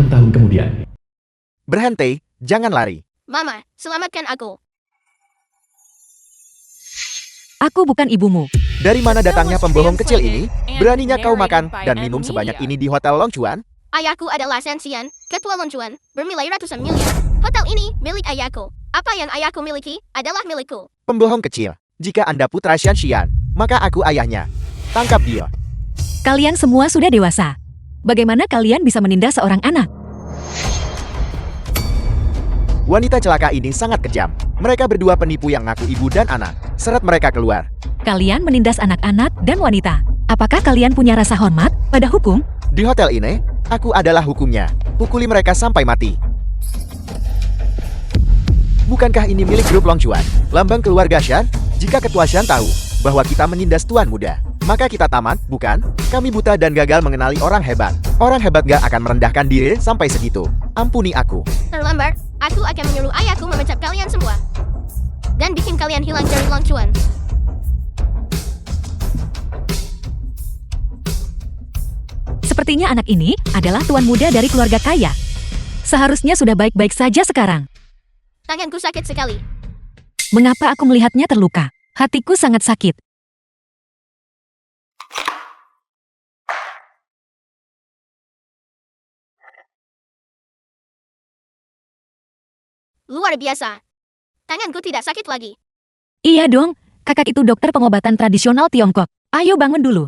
tahun kemudian. Berhenti, jangan lari. Mama, selamatkan aku. Aku bukan ibumu. Dari mana datangnya pembohong kecil ini? Beraninya kau makan dan minum sebanyak ini di Hotel Long Chuan? Ayahku adalah Sanxian, ketua Long Chuan, bernilai ratusan miliar. Hotel ini milik ayahku. Apa yang ayahku miliki adalah milikku. Pembohong kecil. Jika Anda putra Xian, maka aku ayahnya. Tangkap dia. Kalian semua sudah dewasa. Bagaimana kalian bisa menindas seorang anak? Wanita celaka ini sangat kejam. Mereka berdua penipu yang ngaku ibu dan anak. Seret mereka keluar. Kalian menindas anak-anak dan wanita. Apakah kalian punya rasa hormat pada hukum? Di hotel ini, aku adalah hukumnya. Pukuli mereka sampai mati. Bukankah ini milik grup Long Chuan? Lambang keluarga Shan? Jika ketua Shan tahu bahwa kita menindas tuan muda, maka kita tamat, bukan? Kami buta dan gagal mengenali orang hebat. Orang hebat gak akan merendahkan diri sampai segitu. Ampuni aku. Terlambat, aku akan menyuruh ayahku memecat kalian semua. Dan bikin kalian hilang dari Long Chuan. Sepertinya anak ini adalah tuan muda dari keluarga kaya. Seharusnya sudah baik-baik saja sekarang. Tanganku sakit sekali. Mengapa aku melihatnya terluka? Hatiku sangat sakit. Luar biasa. Tanganku tidak sakit lagi. Iya dong, kakak itu dokter pengobatan tradisional Tiongkok. Ayo bangun dulu.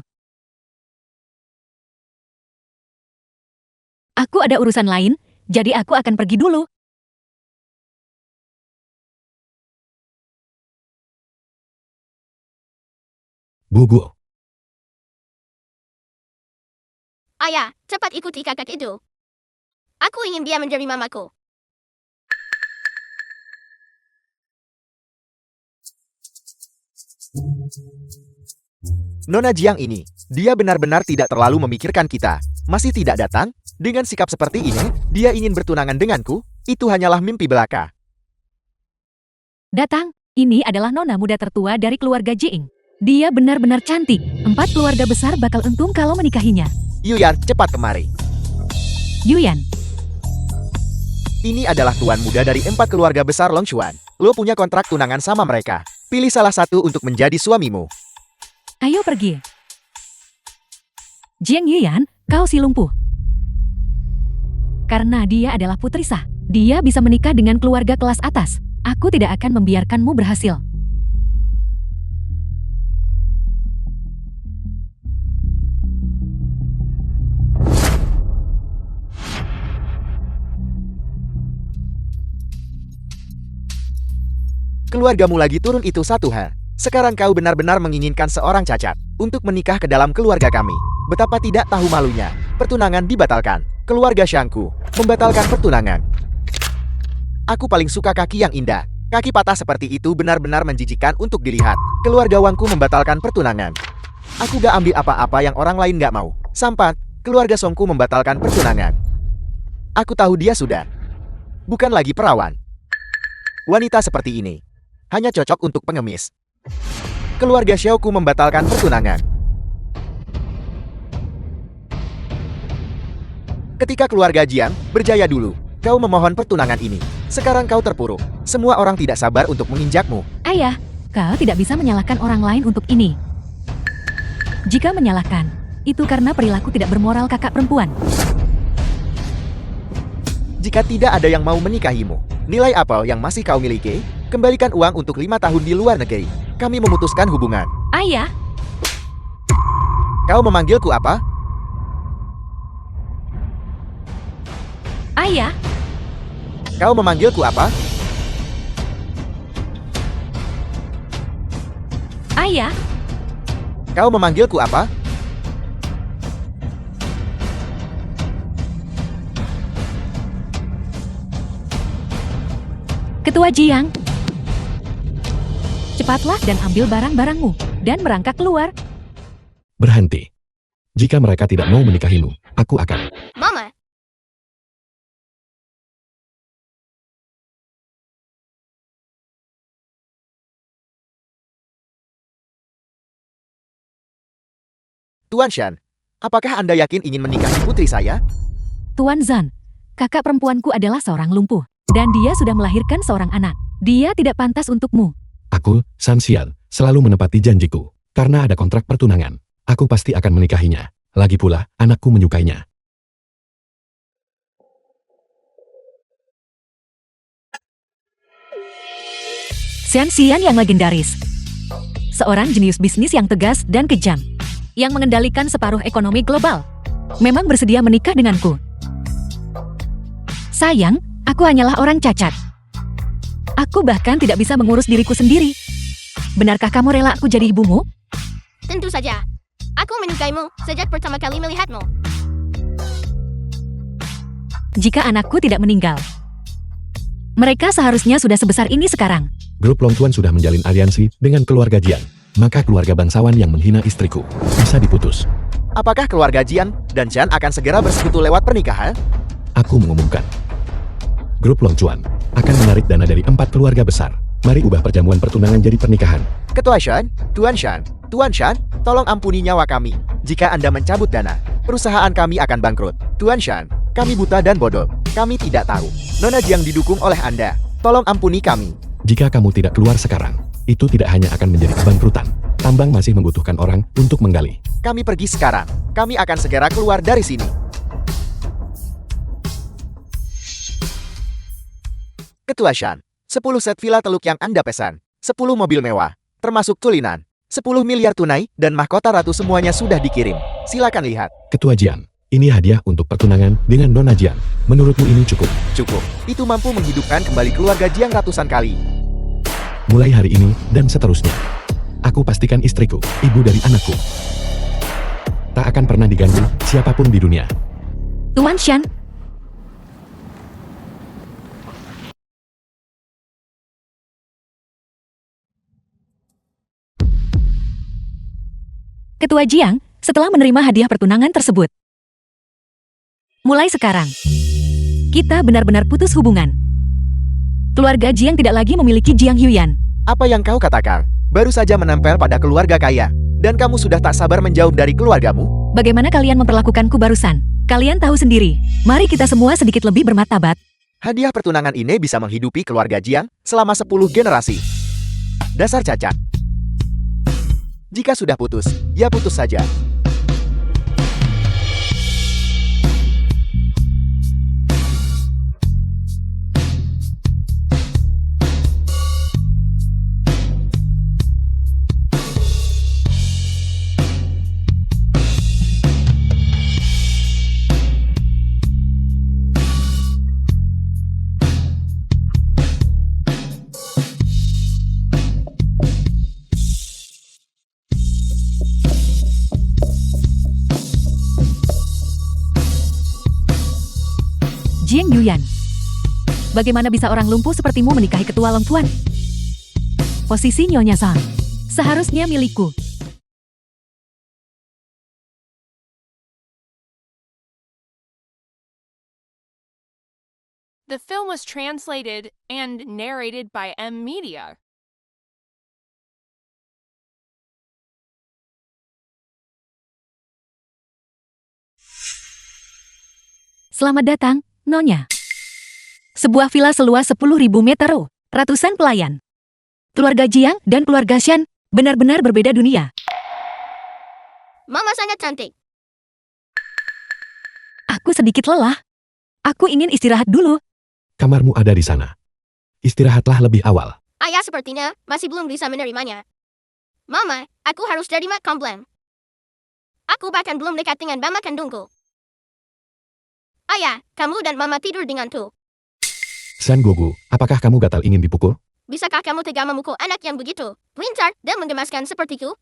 Aku ada urusan lain, jadi aku akan pergi dulu. Gugu. Ayah, cepat ikuti kakak itu. Aku ingin dia menjadi mamaku. Nona Jiang ini, dia benar-benar tidak terlalu memikirkan kita. Masih tidak datang? Dengan sikap seperti ini, dia ingin bertunangan denganku? Itu hanyalah mimpi belaka. Datang, ini adalah nona muda tertua dari keluarga Jiing. Dia benar-benar cantik. 4 keluarga besar bakal untung kalau menikahinya. Yuyan, cepat kemari. Yuyan, Ini adalah tuan muda dari 4 keluarga besar Long Chuan. Lo punya kontrak tunangan sama mereka. Pilih salah satu untuk menjadi suamimu. ayo pergi. Jiang Yuyan, kau si lumpuh. Karena dia adalah putri sah, dia bisa menikah dengan keluarga kelas atas. Aku tidak akan membiarkanmu berhasil. Keluargamu lagi turun itu satu hal. Sekarang kau benar-benar menginginkan seorang cacat untuk menikah ke dalam keluarga kami. Betapa tidak tahu malunya. Pertunangan dibatalkan. Keluarga Shangku membatalkan pertunangan. Aku paling suka kaki yang indah. Kaki patah seperti itu benar-benar menjijikkan untuk dilihat. Keluarga Wangku membatalkan pertunangan. Aku gak ambil apa-apa yang orang lain gak mau. Sampat, keluarga Songku membatalkan pertunangan. Aku tahu dia sudah bukan lagi perawan. Wanita seperti ini hanya cocok untuk pengemis. Keluarga Xiaoku membatalkan pertunangan. Ketika keluarga Jiang berjaya dulu, kau memohon pertunangan ini. Sekarang kau terpuruk. Semua orang tidak sabar untuk menginjakmu. Ayah, kau tidak bisa menyalahkan orang lain untuk ini. Jika menyalahkan, itu karena perilaku tidak bermoral kakak perempuan. Jika tidak ada yang mau menikahimu, nilai apa yang masih kau miliki? Kembalikan uang untuk 5 tahun di luar negeri. Kami memutuskan hubungan. Ayah, Kau memanggilku apa? ayah, Kau memanggilku apa? ayah, Kau memanggilku apa? Ketua Jiang. Cepatlah dan ambil barang-barangmu, dan merangkak keluar. Berhenti. Jika mereka tidak mau menikahimu, aku akan. Mama, Tuan Shan, apakah Anda yakin ingin menikahi putri saya? Tuan Zan, kakak perempuanku adalah seorang lumpuh. Dan dia sudah melahirkan seorang anak. Dia tidak pantas untukmu. Aku, Sanxian, selalu menepati janjiku. Karena ada kontrak pertunangan, aku pasti akan menikahinya. Lagi pula, anakku menyukainya. Sanxian yang legendaris. Seorang jenius bisnis yang tegas dan kejam. Yang mengendalikan separuh ekonomi global. Memang bersedia menikah denganku. Sayang, aku hanyalah orang cacat. Aku bahkan tidak bisa mengurus diriku sendiri. Benarkah kamu rela aku jadi ibumu? Tentu saja. Aku menyukaimu sejak pertama kali melihatmu. Jika anakku tidak meninggal. Mereka seharusnya sudah sebesar ini sekarang. Grup Long Tuan sudah menjalin aliansi dengan keluarga Jian. Maka keluarga bangsawan yang menghina istriku bisa diputus. Apakah keluarga Jian dan Chan akan segera bersekutu lewat pernikahan? Aku mengumumkan. Grup Long Tuan akan menarik dana dari 4 keluarga besar. Mari ubah perjamuan pertunangan jadi pernikahan. Ketua Shan, Tuan Shan, tolong ampuni nyawa kami. Jika Anda mencabut dana, perusahaan kami akan bangkrut. Tuan Shan, kami buta dan bodoh. Kami tidak tahu. Nona Jiang didukung oleh Anda. Tolong ampuni kami. Jika kamu tidak keluar sekarang, itu tidak hanya akan menjadi kebangkrutan. Tambang masih membutuhkan orang untuk menggali. Kami pergi sekarang. Kami akan segera keluar dari sini. Ketua Shan, 10 set villa teluk yang Anda pesan, 10 mobil mewah, termasuk tulinan, 10 miliar tunai, dan mahkota ratu semuanya sudah dikirim. Silakan lihat. Ketua Jian, ini hadiah untuk pertunangan dengan Nona Jian. Menurutmu ini cukup? Cukup. Itu mampu menghidupkan kembali keluarga Jiang ratusan kali. Mulai hari ini dan seterusnya, aku pastikan istriku, ibu dari anakku, tak akan pernah diganggu siapapun di dunia. Tuan Shan. Ketua Jiang, setelah menerima hadiah pertunangan tersebut. Mulai sekarang, kita benar-benar putus hubungan. Keluarga Jiang tidak lagi memiliki Jiang Huyan. Apa yang kau katakan? Baru saja menempel pada keluarga kaya. Dan kamu sudah tak sabar menjauh dari keluargamu? Bagaimana kalian memperlakukanku barusan? Kalian tahu sendiri. Mari kita semua sedikit lebih bermartabat. Hadiah pertunangan ini bisa menghidupi keluarga Jiang selama 10 generasi. Dasar cacat. Jika sudah putus, ya putus saja. Jiang Yuyan. Bagaimana bisa orang lumpuh sepertimu menikahi ketua Long Tuan? Posisi Nyonya Song seharusnya milikku. The film was translated and narrated by M Media. Selamat datang, Nyonya. Sebuah villa seluas 10.000 meter, ratusan pelayan. Keluarga Jiang dan keluarga Shan benar-benar berbeda dunia. Mama sangat cantik. Aku sedikit lelah. Aku ingin istirahat dulu. Kamarmu ada di sana. Istirahatlah lebih awal. Ayah sepertinya masih belum bisa menerimanya. Mama, aku harus jadi mak komplain. Aku bahkan belum dekat dengan mama kandungku. Ayah, kamu dan mama tidur denganku. San Gogu, apakah kamu gatal ingin dipukul? Bisakah kamu tega memukul anak yang begitu pintar dan menggemaskan sepertiku?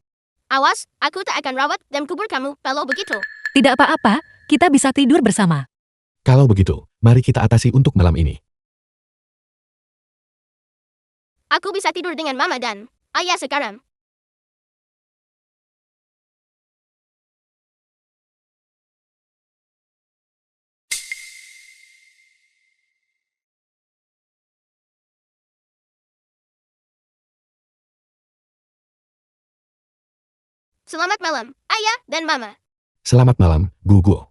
Awas, aku tak akan rawat dan kubur kamu kalau begitu. Tidak apa-apa, kita bisa tidur bersama. Kalau begitu, mari kita atasi untuk malam ini. Aku bisa tidur dengan mama dan ayah sekarang. Selamat malam, ayah dan mama. Selamat malam, Gugu.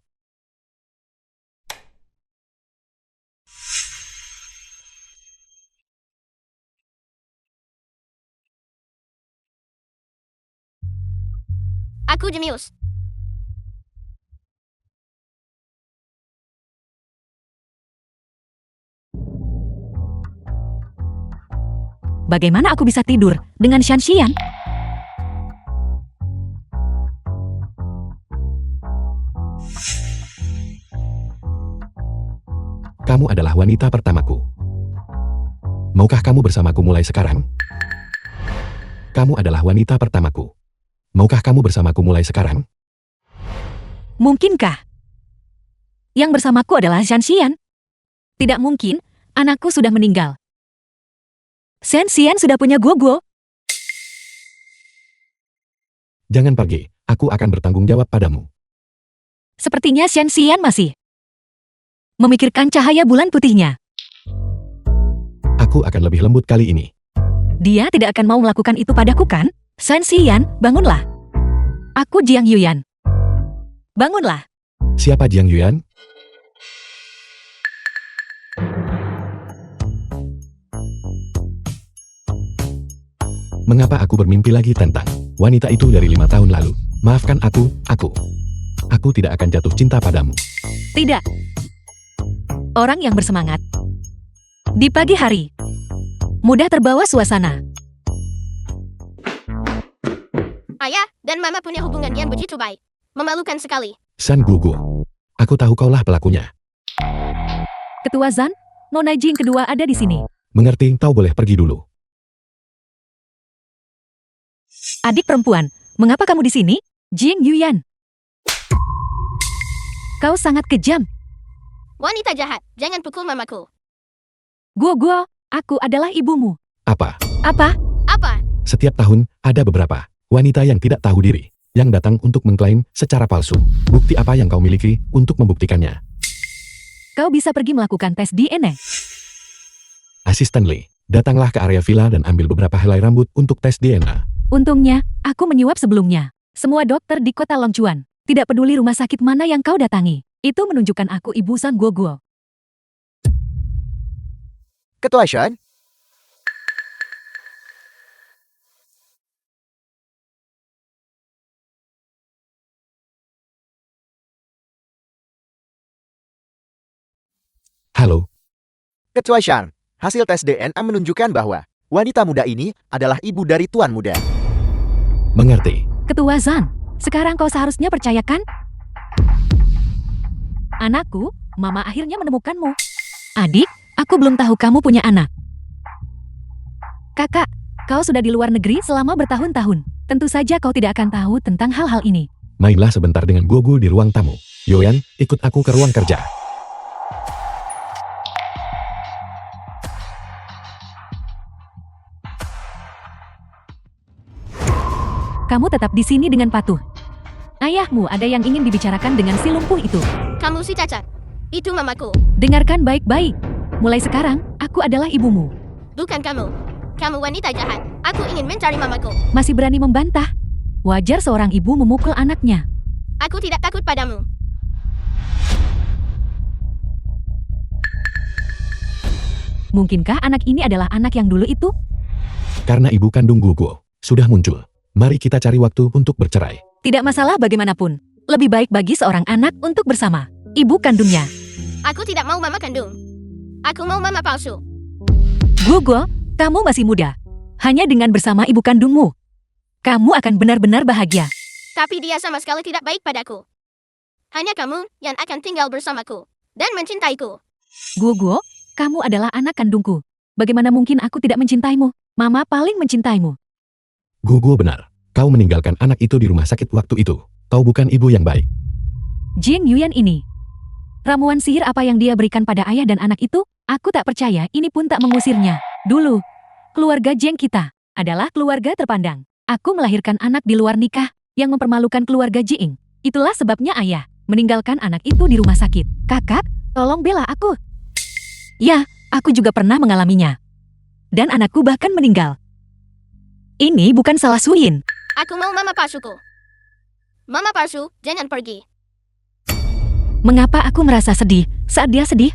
Aku jenius. Bagaimana aku bisa tidur dengan Shanxian? Kamu adalah wanita pertamaku. Maukah kamu bersamaku mulai sekarang? Kamu adalah wanita pertamaku. Maukah kamu bersamaku mulai sekarang? Mungkinkah? Yang bersamaku adalah Shanxian. Tidak mungkin, anakku sudah meninggal. Shanxian sudah punya Guoguo. Jangan pergi, aku akan bertanggung jawab padamu. Sepertinya Shanxian masih memikirkan cahaya bulan putihnya. Aku akan lebih lembut kali ini. Dia tidak akan mau melakukan itu padaku kan? Shanxian, bangunlah. Aku Jiang Yuyan. Bangunlah. Siapa Jiang Yuan? Mengapa aku bermimpi lagi tentang wanita itu dari 5 tahun lalu? Maafkan aku. Aku tidak akan jatuh cinta padamu. Tidak. Orang yang bersemangat. Di pagi hari. Mudah terbawa suasana. Ayah dan Mama punya hubungan yang begitu baik. Memalukan sekali. San Gugu. Aku tahu kaulah pelakunya. Ketua Zan, Nona Jing kedua ada di sini. Mengerti, kau boleh pergi dulu. Adik perempuan, mengapa kamu di sini? Jing Yuyan. Kau sangat kejam. Wanita jahat, jangan pukul mamaku. Guo, aku adalah ibumu. Apa? Apa? Apa? Setiap tahun, ada beberapa wanita yang tidak tahu diri, yang datang untuk mengklaim secara palsu. Bukti apa yang kau miliki untuk membuktikannya? Kau bisa pergi melakukan tes DNA. Asisten Lee, datanglah ke area villa dan ambil beberapa helai rambut untuk tes DNA. Untungnya, aku menyuap sebelumnya. Semua dokter di kota Longchuan. Tidak peduli rumah sakit mana yang kau datangi. Itu menunjukkan aku ibu San Guo. Ketua Shan, Halo, Ketua Shan, hasil tes DNA menunjukkan bahwa wanita muda ini adalah ibu dari tuan muda. mengerti. Ketua Zan, sekarang kau seharusnya percayakan? Anakku, Mama akhirnya menemukanmu. Adik, aku belum tahu kamu punya anak. Kakak, kau sudah di luar negeri selama bertahun-tahun. Tentu saja kau tidak akan tahu tentang hal-hal ini. Mainlah sebentar dengan Gugu di ruang tamu. Yoyan, ikut aku ke ruang kerja. Kamu tetap di sini dengan patuh. Ayahmu ada yang ingin dibicarakan dengan si lumpuh itu. Kamu si cacat. Itu mamaku. Dengarkan baik-baik. Mulai sekarang, aku adalah ibumu. Bukan kamu. Kamu wanita jahat. Aku ingin mencari mamaku. Masih berani membantah? Wajar seorang ibu memukul anaknya. Aku tidak takut padamu. Mungkinkah anak ini adalah anak yang dulu itu? Karena ibu kandung Gugu sudah muncul. Mari kita cari waktu untuk bercerai. Tidak masalah bagaimanapun. Lebih baik bagi seorang anak untuk bersama ibu kandungnya. Aku tidak mau mama kandung. Aku mau mama palsu. Gugu, kamu masih muda. Hanya dengan bersama ibu kandungmu, kamu akan benar-benar bahagia. Tapi dia sama sekali tidak baik padaku. Hanya kamu yang akan tinggal bersamaku. Dan mencintaiku. Gugu, kamu adalah anak kandungku. Bagaimana mungkin aku tidak mencintaimu? Mama paling mencintaimu. Gugu benar. Kau meninggalkan anak itu di rumah sakit waktu itu. Kau bukan ibu yang baik. Jing Yuyan ini. Ramuan sihir apa yang dia berikan pada ayah dan anak itu? Aku tak percaya ini pun tak mengusirnya. Dulu, keluarga Jeng kita adalah keluarga terpandang. Aku melahirkan anak di luar nikah yang mempermalukan keluarga Jing. Itulah sebabnya ayah meninggalkan anak itu di rumah sakit. Kakak, tolong bela aku. Ya, aku juga pernah mengalaminya. Dan anakku bahkan meninggal. Ini bukan salah Suyin. Aku mau mama palsuku. Mama palsu, jangan pergi. Mengapa aku merasa sedih saat dia sedih?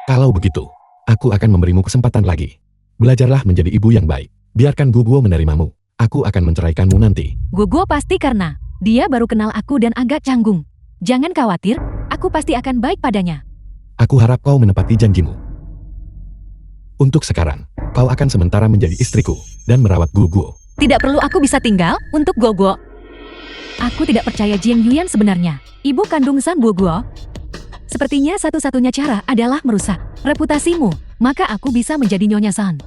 Kalau begitu, aku akan memberimu kesempatan lagi. Belajarlah menjadi ibu yang baik. Biarkan Gugu menerimamu. Aku akan menceraikanmu nanti. Guguo pasti karena dia baru kenal aku dan agak canggung. Jangan khawatir, aku pasti akan baik padanya. Aku harap kau menepati janjimu. Untuk sekarang, kau akan sementara menjadi istriku dan merawat Guguo. Tidak perlu aku bisa tinggal untuk Guguo. Aku tidak percaya Jiang Yuyan sebenarnya ibu kandung San Guguo. Sepertinya satu-satunya cara adalah merusak reputasimu, maka aku bisa menjadi Nyonya San.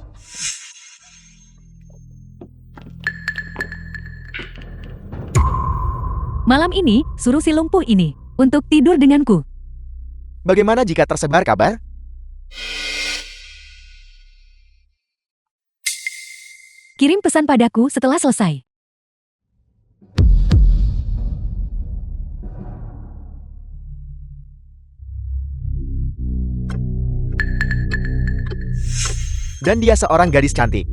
Malam ini, suruh si lumpuh ini untuk tidur denganku. Bagaimana jika tersebar kabar? Kirim pesan padaku setelah selesai. Dan dia seorang gadis cantik.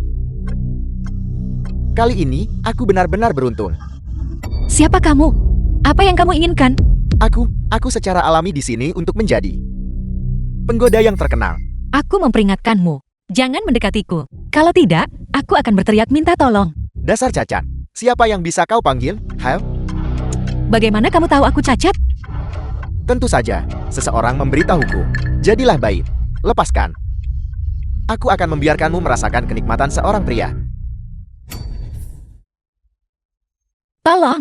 Kali ini, aku benar-benar beruntung. Siapa kamu? Apa yang kamu inginkan? Aku secara alami di sini untuk menjadi penggoda yang terkenal. Aku memperingatkanmu. Jangan mendekatiku. Kalau tidak, aku akan berteriak minta tolong. Dasar cacat. Siapa yang bisa kau panggil? Hal? Bagaimana kamu tahu aku cacat? Tentu saja, seseorang memberitahuku. Jadilah baik. Lepaskan. Aku akan membiarkanmu merasakan kenikmatan seorang pria. Tolong.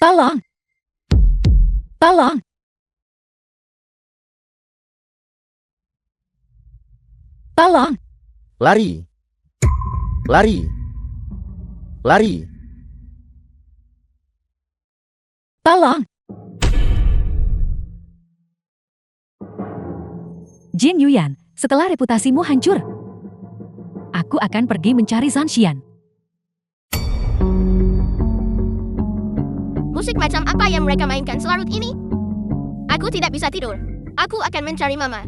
Tolong. Tolong. Tolong. Lari. Lari. Lari. Tolong. Jin Yuyan, setelah reputasimu hancur, aku akan pergi mencari Zhan Xian. Musik macam apa yang mereka mainkan selarut ini? Aku tidak bisa tidur. Aku akan mencari Mama.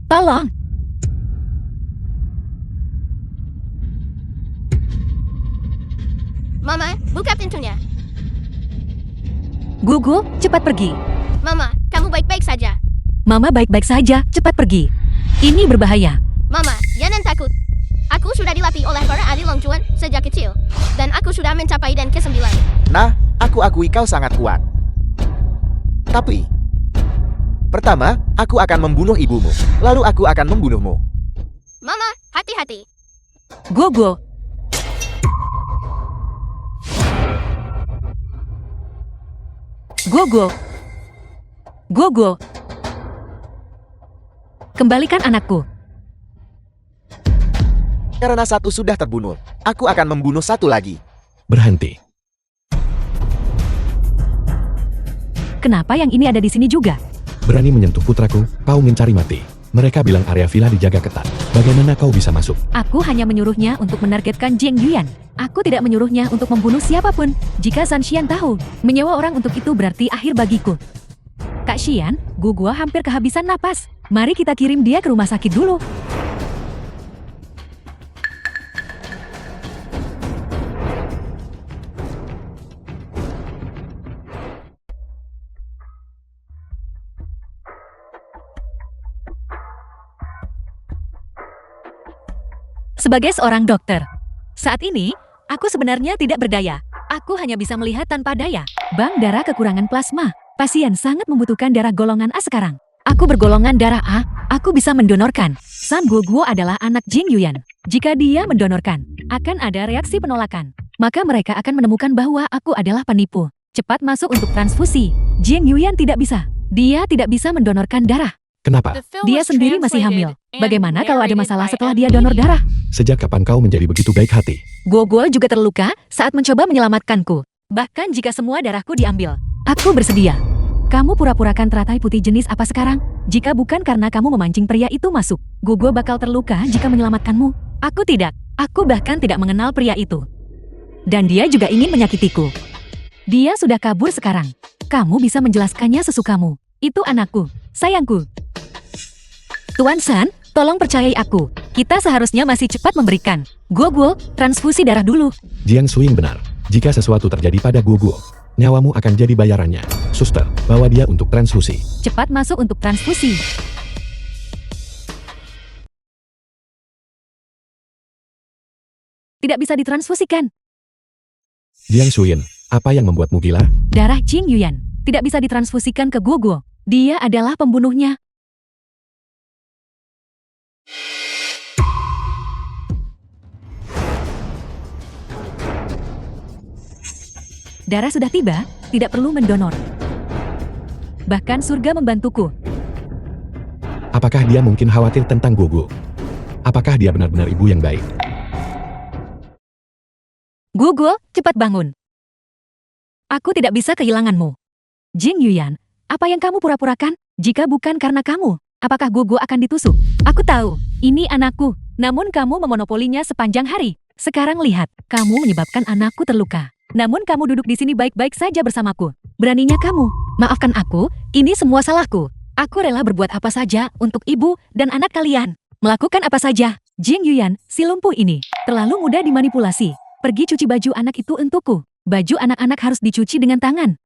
Tolong. Mama, buka pintunya. Gugu, cepat pergi. Mama, kamu baik-baik saja. Mama baik-baik saja, cepat pergi. Ini berbahaya. Mama, jangan takut. Aku sudah dilatih oleh para ahli Long Chuan sejak kecil. Dan aku sudah mencapai dan ke-9. Nah, aku akui kau sangat kuat. Tapi, pertama, aku akan membunuh ibumu. Lalu aku akan membunuhmu. Mama, hati-hati. Gugu. Gugu. Gugu. Kembalikan anakku. Karena satu sudah terbunuh, aku akan membunuh satu lagi. Berhenti. Kenapa yang ini ada di sini juga? Berani menyentuh putraku, kau mencari mati. Mereka bilang area villa dijaga ketat. Bagaimana kau bisa masuk? Aku hanya menyuruhnya untuk menargetkan Jiang Yuyan. Aku tidak menyuruhnya untuk membunuh siapapun. Jika Zhan Xian tahu, menyewa orang untuk itu berarti akhir bagiku. Kak Xian, Guguo hampir kehabisan napas. Mari kita kirim dia ke rumah sakit dulu. Sebagai seorang dokter, saat ini, aku sebenarnya tidak berdaya. Aku hanya bisa melihat tanpa daya. Bank darah kekurangan plasma. Pasien sangat membutuhkan darah golongan A sekarang. Aku bergolongan darah A, aku bisa mendonorkan. San Guoguo adalah anak Jing Yuyan. Jika dia mendonorkan, akan ada reaksi penolakan. Maka mereka akan menemukan bahwa aku adalah penipu. Cepat masuk untuk transfusi. Jing Yuyan tidak bisa. Dia tidak bisa mendonorkan darah. Kenapa? The film Dia was sendiri masih hamil. translated and Bagaimana kalau ada narrated masalah by setelah Ed dia donor Media. darah? Sejak kapan kau menjadi begitu baik hati? Guoguo juga terluka saat mencoba menyelamatkanku. Bahkan jika semua darahku diambil, aku bersedia. Kamu pura-purakan teratai putih jenis apa sekarang? Jika bukan karena kamu memancing pria itu masuk, Guoguo bakal terluka jika menyelamatkanmu. Aku tidak. Aku bahkan tidak mengenal pria itu. Dan dia juga ingin menyakitiku. Dia sudah kabur sekarang. Kamu bisa menjelaskannya sesukamu. Itu anakku, sayangku. Tuan San, tolong percayai aku. Kita seharusnya masih cepat memberikan. Guoguo, transfusi darah dulu. Jiang Suing benar. Jika sesuatu terjadi pada Guoguo, nyawamu akan jadi bayarannya. Suster, bawa dia untuk transfusi. Cepat masuk untuk transfusi. tidak bisa ditransfusikan. Jiang Shuyin, apa yang membuatmu gila? Darah Jing Yuyan tidak bisa ditransfusikan ke Guoguo. Dia adalah pembunuhnya. Darah sudah tiba, tidak perlu mendonor. Bahkan surga membantuku. Apakah dia mungkin khawatir tentang Guoguo? Apakah dia benar-benar ibu yang baik? Guoguo, cepat bangun. Aku tidak bisa kehilanganmu. Jing Yuyan, apa yang kamu pura-purakan? Jika bukan karena kamu, apakah Guoguo akan ditusuk? Aku tahu, ini anakku. Namun kamu memonopolinya sepanjang hari. Sekarang lihat, kamu menyebabkan anakku terluka. Namun kamu duduk di sini baik-baik saja bersamaku. Beraninya kamu. Maafkan aku, ini semua salahku. Aku rela berbuat apa saja untuk ibu dan anak kalian. Melakukan apa saja. Jing Yuyan, si lumpuh ini, terlalu mudah dimanipulasi. Pergi cuci baju anak itu untukku. Baju anak-anak harus dicuci dengan tangan.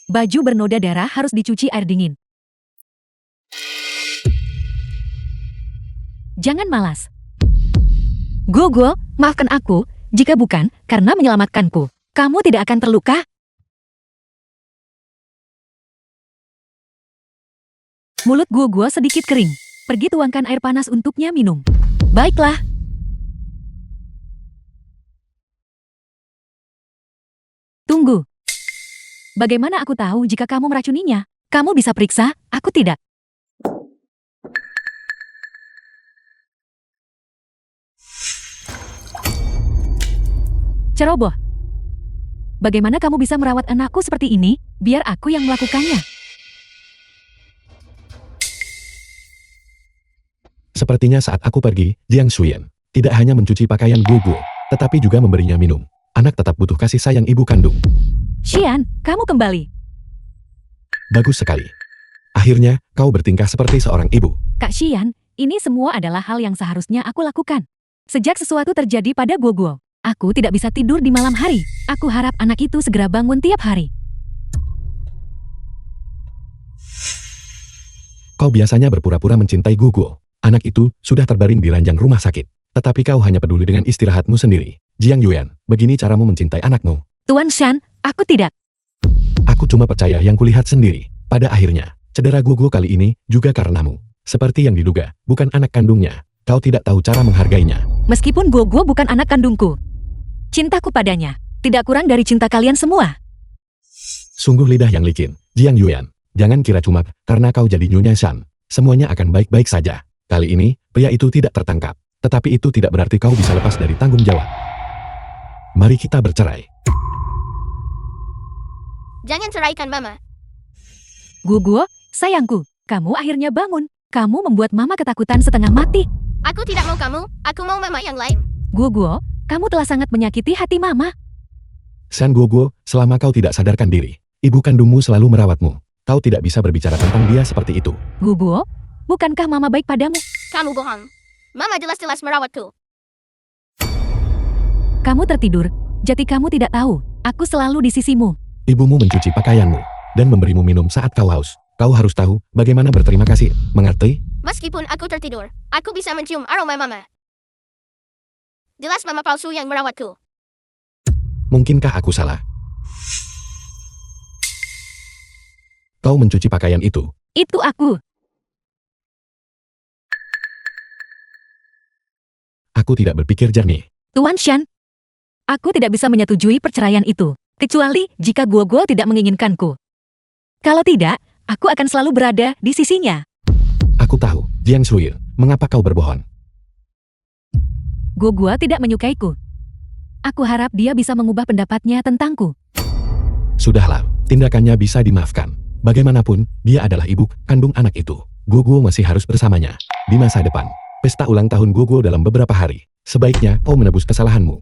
Baju bernoda darah harus dicuci air dingin. Jangan malas. Guoguo, maafkan aku, jika bukan karena menyelamatkanku, kamu tidak akan terluka. Mulut Guoguo sedikit kering. Pergi tuangkan air panas untuknya minum. Baiklah. Tunggu. Bagaimana aku tahu jika kamu meracuninya? Kamu bisa periksa, aku tidak. Ceroboh. Bagaimana kamu bisa merawat anakku seperti ini? Biar aku yang melakukannya. Sepertinya saat aku pergi, Jiang Shuyin tidak hanya mencuci pakaian Guoguo, tetapi juga memberinya minum. Anak tetap butuh kasih sayang ibu kandung. Xian, kamu kembali. Bagus sekali. Akhirnya, kau bertingkah seperti seorang ibu. Kak Xian, ini semua adalah hal yang seharusnya aku lakukan. Sejak sesuatu terjadi pada Guoguo, aku tidak bisa tidur di malam hari. Aku harap anak itu segera bangun tiap hari. Kau biasanya berpura-pura mencintai Guoguo. Anak itu sudah terbaring di ranjang rumah sakit. Tetapi kau hanya peduli dengan istirahatmu sendiri. Jiang Yuan, begini caramu mencintai anakmu. Tuan Shan, aku tidak. Aku cuma percaya yang kulihat sendiri. Pada akhirnya, cedera Guoguo kali ini juga karenamu. Seperti yang diduga, bukan anak kandungnya. Kau tidak tahu cara menghargainya. Meskipun Guoguo bukan anak kandungku, cintaku padanya tidak kurang dari cinta kalian semua. Sungguh lidah yang licin, Jiang Yuan. Jangan kira cuma karena kau jadi Nyonya Shan, semuanya akan baik-baik saja. Kali ini, pria itu tidak tertangkap. Tetapi itu tidak berarti kau bisa lepas dari tanggung jawab. Mari kita bercerai. Jangan ceraikan Mama. Guoguo, sayangku, kamu akhirnya bangun. Kamu membuat Mama ketakutan setengah mati. Aku tidak mau kamu, aku mau Mama yang lain. Guoguo, kamu telah sangat menyakiti hati Mama. Shan Guoguo, selama kau tidak sadarkan diri, ibu kandungmu selalu merawatmu. Kau tidak bisa berbicara tentang dia seperti itu. Guoguo, bukankah Mama baik padamu? Kamu bohong. Mama jelas-jelas merawatku. Kamu tertidur, jadi kamu tidak tahu. Aku selalu di sisimu. Ibumu mencuci pakaianmu dan memberimu minum saat kau haus. Kau harus tahu bagaimana berterima kasih. Mengerti? Meskipun aku tertidur, aku bisa mencium aroma Mama. Jelas Mama palsu yang merawatku. Mungkinkah aku salah? Kau mencuci pakaian itu. Itu aku. Aku tidak berpikir jernih. Tuan Shan, aku tidak bisa menyetujui perceraian itu, kecuali jika Guoguo tidak menginginkanku. Kalau tidak, aku akan selalu berada di sisinya. Aku tahu, Jiang Shuyin, mengapa kau berbohong. Guoguo tidak menyukaiku. Aku harap dia bisa mengubah pendapatnya tentangku. Sudahlah, tindakannya bisa dimaafkan. Bagaimanapun, dia adalah ibu kandung anak itu. Guoguo masih harus bersamanya. Di masa depan, pesta ulang tahun Guoguo dalam beberapa hari. Sebaiknya kau menebus kesalahanmu.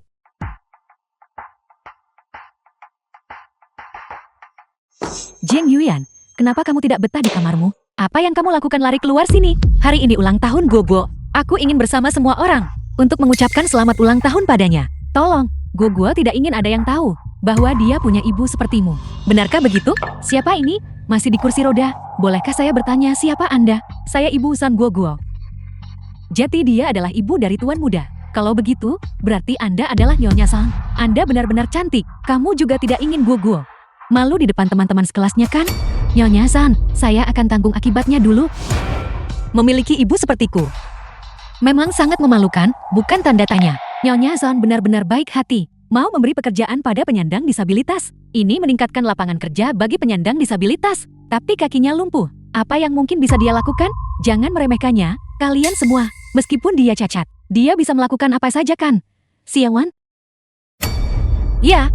Jiang Yuyan, kenapa kamu tidak betah di kamarmu? Apa yang kamu lakukan lari keluar sini? Hari ini ulang tahun Guoguo. Aku ingin bersama semua orang untuk mengucapkan selamat ulang tahun padanya. Tolong, Guoguo tidak ingin ada yang tahu. bahwa dia punya ibu sepertimu. Benarkah begitu? Siapa ini? Masih di kursi roda? Bolehkah saya bertanya siapa Anda? Saya Ibu San Guoguo. Jadi dia adalah ibu dari tuan muda. Kalau begitu, berarti Anda adalah Nyonya San. Anda benar-benar cantik. Kamu juga tidak ingin Guoguo. Malu di depan teman-teman sekelasnya kan? Nyonya San, saya akan tanggung akibatnya dulu. Memiliki ibu sepertiku memang sangat memalukan, bukan tanda tanya. Nyonya San benar-benar baik hati. Mau memberi pekerjaan pada penyandang disabilitas. Ini meningkatkan lapangan kerja bagi penyandang disabilitas. Tapi kakinya lumpuh. Apa yang mungkin bisa dia lakukan? Jangan meremehkannya, kalian semua. Meskipun dia cacat, dia bisa melakukan apa saja kan? Siangwan? Ya.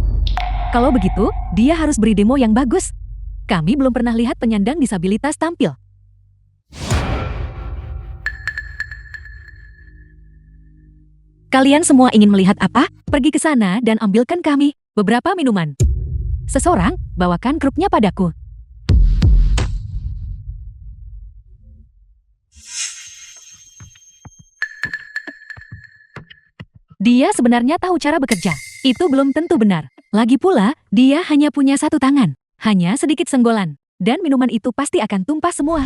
Kalau begitu, dia harus beri demo yang bagus. Kami belum pernah lihat penyandang disabilitas tampil. Kalian semua ingin melihat apa? Pergi ke sana dan ambilkan kami beberapa minuman. Seseorang, bawakan krupnya padaku. Dia sebenarnya tahu cara bekerja. Itu belum tentu benar. Lagi pula, dia hanya punya satu tangan. Hanya sedikit senggolan. Dan minuman itu pasti akan tumpah semua.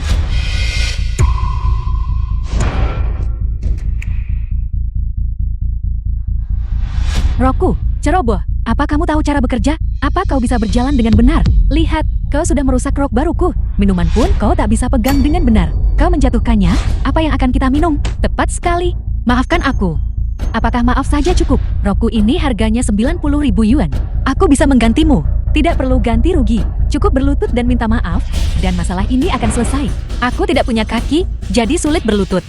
Roku, ceroboh, apa kamu tahu cara bekerja? Apa kau bisa berjalan dengan benar? Lihat, kau sudah merusak rok baruku. Minuman pun kau tak bisa pegang dengan benar. Kau menjatuhkannya, apa yang akan kita minum? Tepat sekali. Maafkan aku. Apakah maaf saja cukup? Rokku ini harganya 90.000 yuan. Aku bisa menggantimu. Tidak perlu ganti rugi. Cukup berlutut dan minta maaf, dan masalah ini akan selesai. Aku tidak punya kaki, jadi sulit berlutut.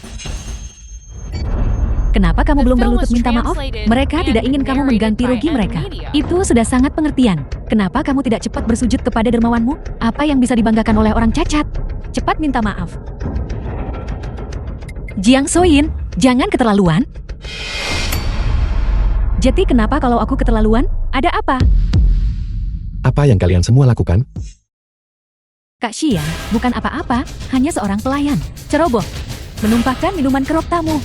Kenapa kamu belum berlutut minta maaf? Mereka tidak ingin kamu mengganti rugi mereka. Itu sudah sangat pengertian. Kenapa kamu tidak cepat bersujud kepada dermawanmu? Apa yang bisa dibanggakan oleh orang cacat? Cepat minta maaf. Jiang Soyin, jangan keterlaluan. Jadi kenapa kalau aku keterlaluan? Ada apa? Apa yang kalian semua lakukan? Kak Xia, bukan apa-apa, hanya seorang pelayan. Ceroboh, menumpahkan minuman ke rok tamu.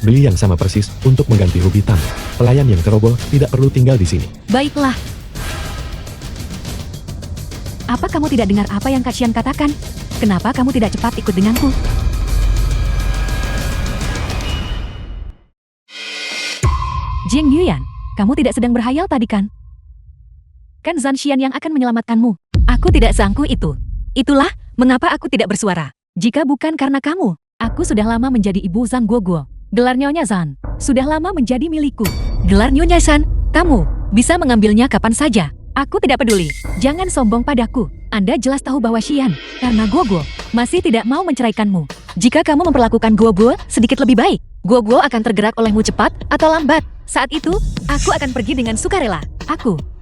Beli yang sama persis untuk mengganti rugi tamu. Pelayan yang ceroboh tidak perlu tinggal di sini. Baiklah. Apa kamu tidak dengar apa yang Kak Xian katakan? Kenapa kamu tidak cepat ikut denganku? Jing Yuan, kamu tidak sedang berhayal tadi kan? Kan Zhan Xian yang akan menyelamatkanmu. Aku tidak sanggup itu. Itulah mengapa aku tidak bersuara. Jika bukan karena kamu, aku sudah lama menjadi ibu Zhan Guoguo. Gelar Nyonya Zhan sudah lama menjadi milikku. Gelar Nyonya Zhan, kamu bisa mengambilnya kapan saja. Aku tidak peduli. Jangan sombong padaku. Anda jelas tahu bahwa Xian, karena Guoguo, masih tidak mau menceraikanmu. Jika kamu memperlakukan Guoguo sedikit lebih baik, Guoguo akan tergerak olehmu cepat atau lambat. Saat itu, aku akan pergi dengan sukarela.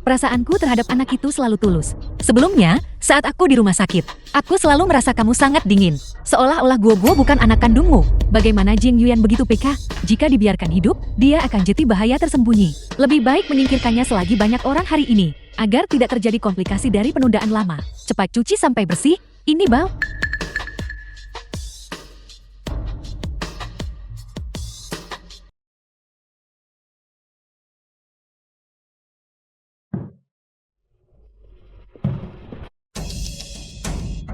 Perasaanku terhadap anak itu selalu tulus. Sebelumnya, saat aku di rumah sakit, aku selalu merasa kamu sangat dingin. Seolah-olah Guoguo bukan anak kandungmu. Bagaimana Jing Yuan begitu peka? Jika dibiarkan hidup, dia akan jadi bahaya tersembunyi. Lebih baik menyingkirkannya selagi banyak orang hari ini, agar tidak terjadi komplikasi dari penundaan lama. Cepat cuci sampai bersih, ini bau.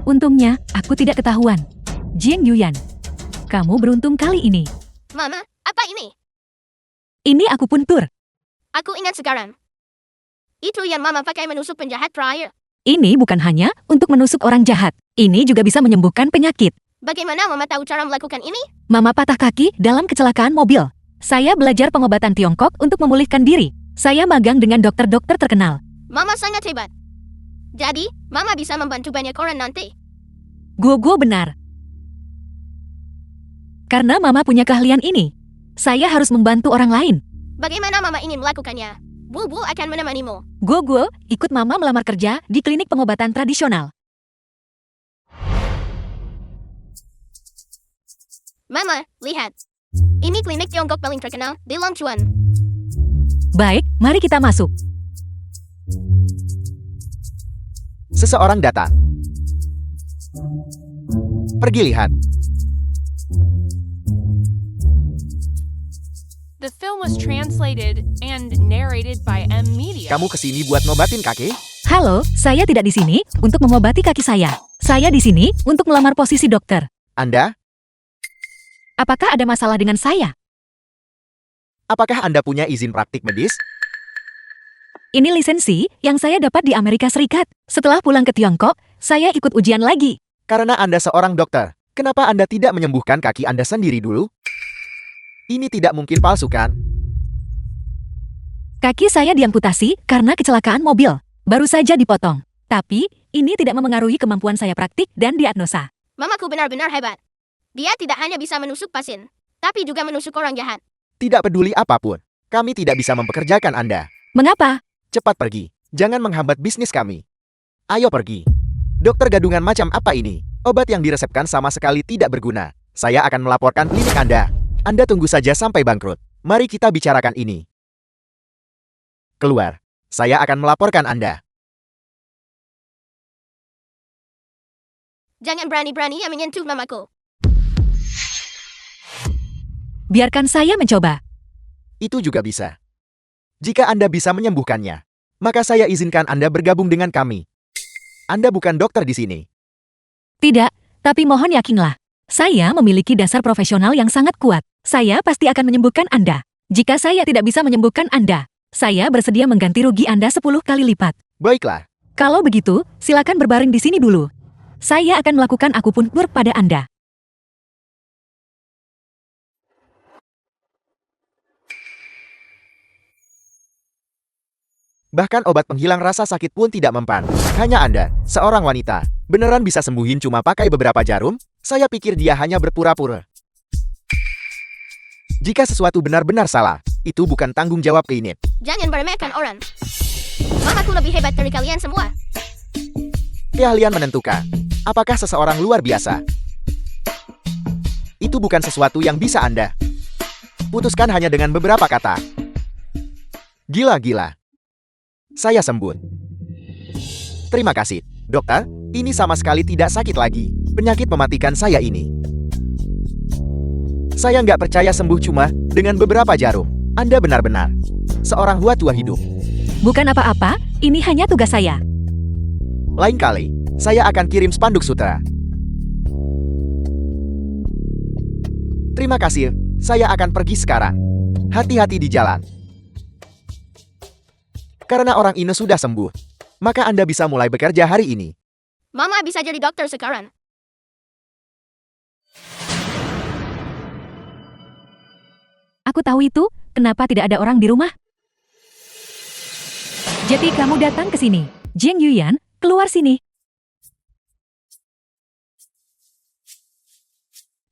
Untungnya, aku tidak ketahuan. Jing Yuan, kamu beruntung kali ini. Mama, apa ini? Ini aku puntur. Aku ingat sekarang. Itu yang Mama pakai menusuk penjahat prior. Ini bukan hanya untuk menusuk orang jahat. Ini juga bisa menyembuhkan penyakit. Bagaimana Mama tahu cara melakukan ini? Mama patah kaki dalam kecelakaan mobil. Saya belajar pengobatan Tiongkok untuk memulihkan diri. Saya magang dengan dokter-dokter terkenal. Mama sangat hebat. Jadi, Mama bisa membantu banyak orang nanti. Guoguo benar. Karena Mama punya keahlian ini, saya harus membantu orang lain. Bagaimana Mama ingin melakukannya? Bulbul akan menemanimu. Guoguo ikut Mama melamar kerja di klinik pengobatan tradisional. Mama, lihat. Ini klinik Tiongkok paling terkenal di Longchuan. Baik, mari kita masuk. Seseorang datang. Pergi lihat. The film was translated and narrated by M Media. Kamu kesini buat ngobatin kakek? Halo, saya tidak di sini untuk mengobati kaki saya. Saya di sini untuk melamar posisi dokter. Anda? Apakah ada masalah dengan saya? Apakah Anda punya izin praktik medis? Ini lisensi yang saya dapat di Amerika Serikat. Setelah pulang ke Tiongkok, saya ikut ujian lagi. Karena Anda seorang dokter, kenapa Anda tidak menyembuhkan kaki Anda sendiri dulu? Ini tidak mungkin palsu, kan? Kaki saya diamputasi karena kecelakaan mobil. Baru saja dipotong. Tapi, ini tidak memengaruhi kemampuan saya praktik dan diagnosa. Mamaku benar-benar hebat. Dia tidak hanya bisa menusuk pasien, tapi juga menusuk orang jahat. Tidak peduli apapun, kami tidak bisa mempekerjakan Anda. Mengapa? Cepat pergi, jangan menghambat bisnis kami. Ayo pergi. Dokter gadungan macam apa ini? Obat yang diresepkan sama sekali tidak berguna. Saya akan melaporkan klinik Anda. Anda tunggu saja sampai bangkrut. Mari kita bicarakan ini. Keluar. Saya akan melaporkan Anda. Jangan berani-berani yang menyentuh mamaku. Biarkan saya mencoba. Itu juga bisa. Jika Anda bisa menyembuhkannya, maka saya izinkan Anda bergabung dengan kami. Anda bukan dokter di sini. Tidak, tapi mohon yakinlah. Saya memiliki dasar profesional yang sangat kuat. Saya pasti akan menyembuhkan Anda. Jika saya tidak bisa menyembuhkan Anda, saya bersedia mengganti rugi Anda 10 kali lipat. Baiklah. Kalau begitu, silakan berbaring di sini dulu. Saya akan melakukan akupuntur pada Anda. Bahkan obat penghilang rasa sakit pun tidak mempan. Hanya Anda, seorang wanita, beneran bisa sembuhin cuma pakai beberapa jarum? Saya pikir dia hanya berpura-pura. Jika sesuatu benar-benar salah, itu bukan tanggung jawab klinik. Jangan meremehkan orang. Mamaku lebih hebat dari kalian semua. Keahlian menentukan, apakah seseorang luar biasa. Itu bukan sesuatu yang bisa Anda putuskan hanya dengan beberapa kata. Gila-gila. Saya sembuh. Terima kasih, dokter. Ini sama sekali tidak sakit lagi. Penyakit mematikan saya ini. Saya nggak percaya sembuh cuma dengan beberapa jarum. Anda benar-benar seorang tua hidup. Bukan apa-apa, ini hanya tugas saya. Lain kali, saya akan kirim spanduk sutra. Terima kasih, saya akan pergi sekarang. Hati-hati di jalan. Karena orang ini sudah sembuh, maka Anda bisa mulai bekerja hari ini. Mama bisa jadi dokter sekarang. Aku tahu itu, kenapa tidak ada orang di rumah? Jadi kamu datang ke sini. Jiang Yuyan, keluar sini.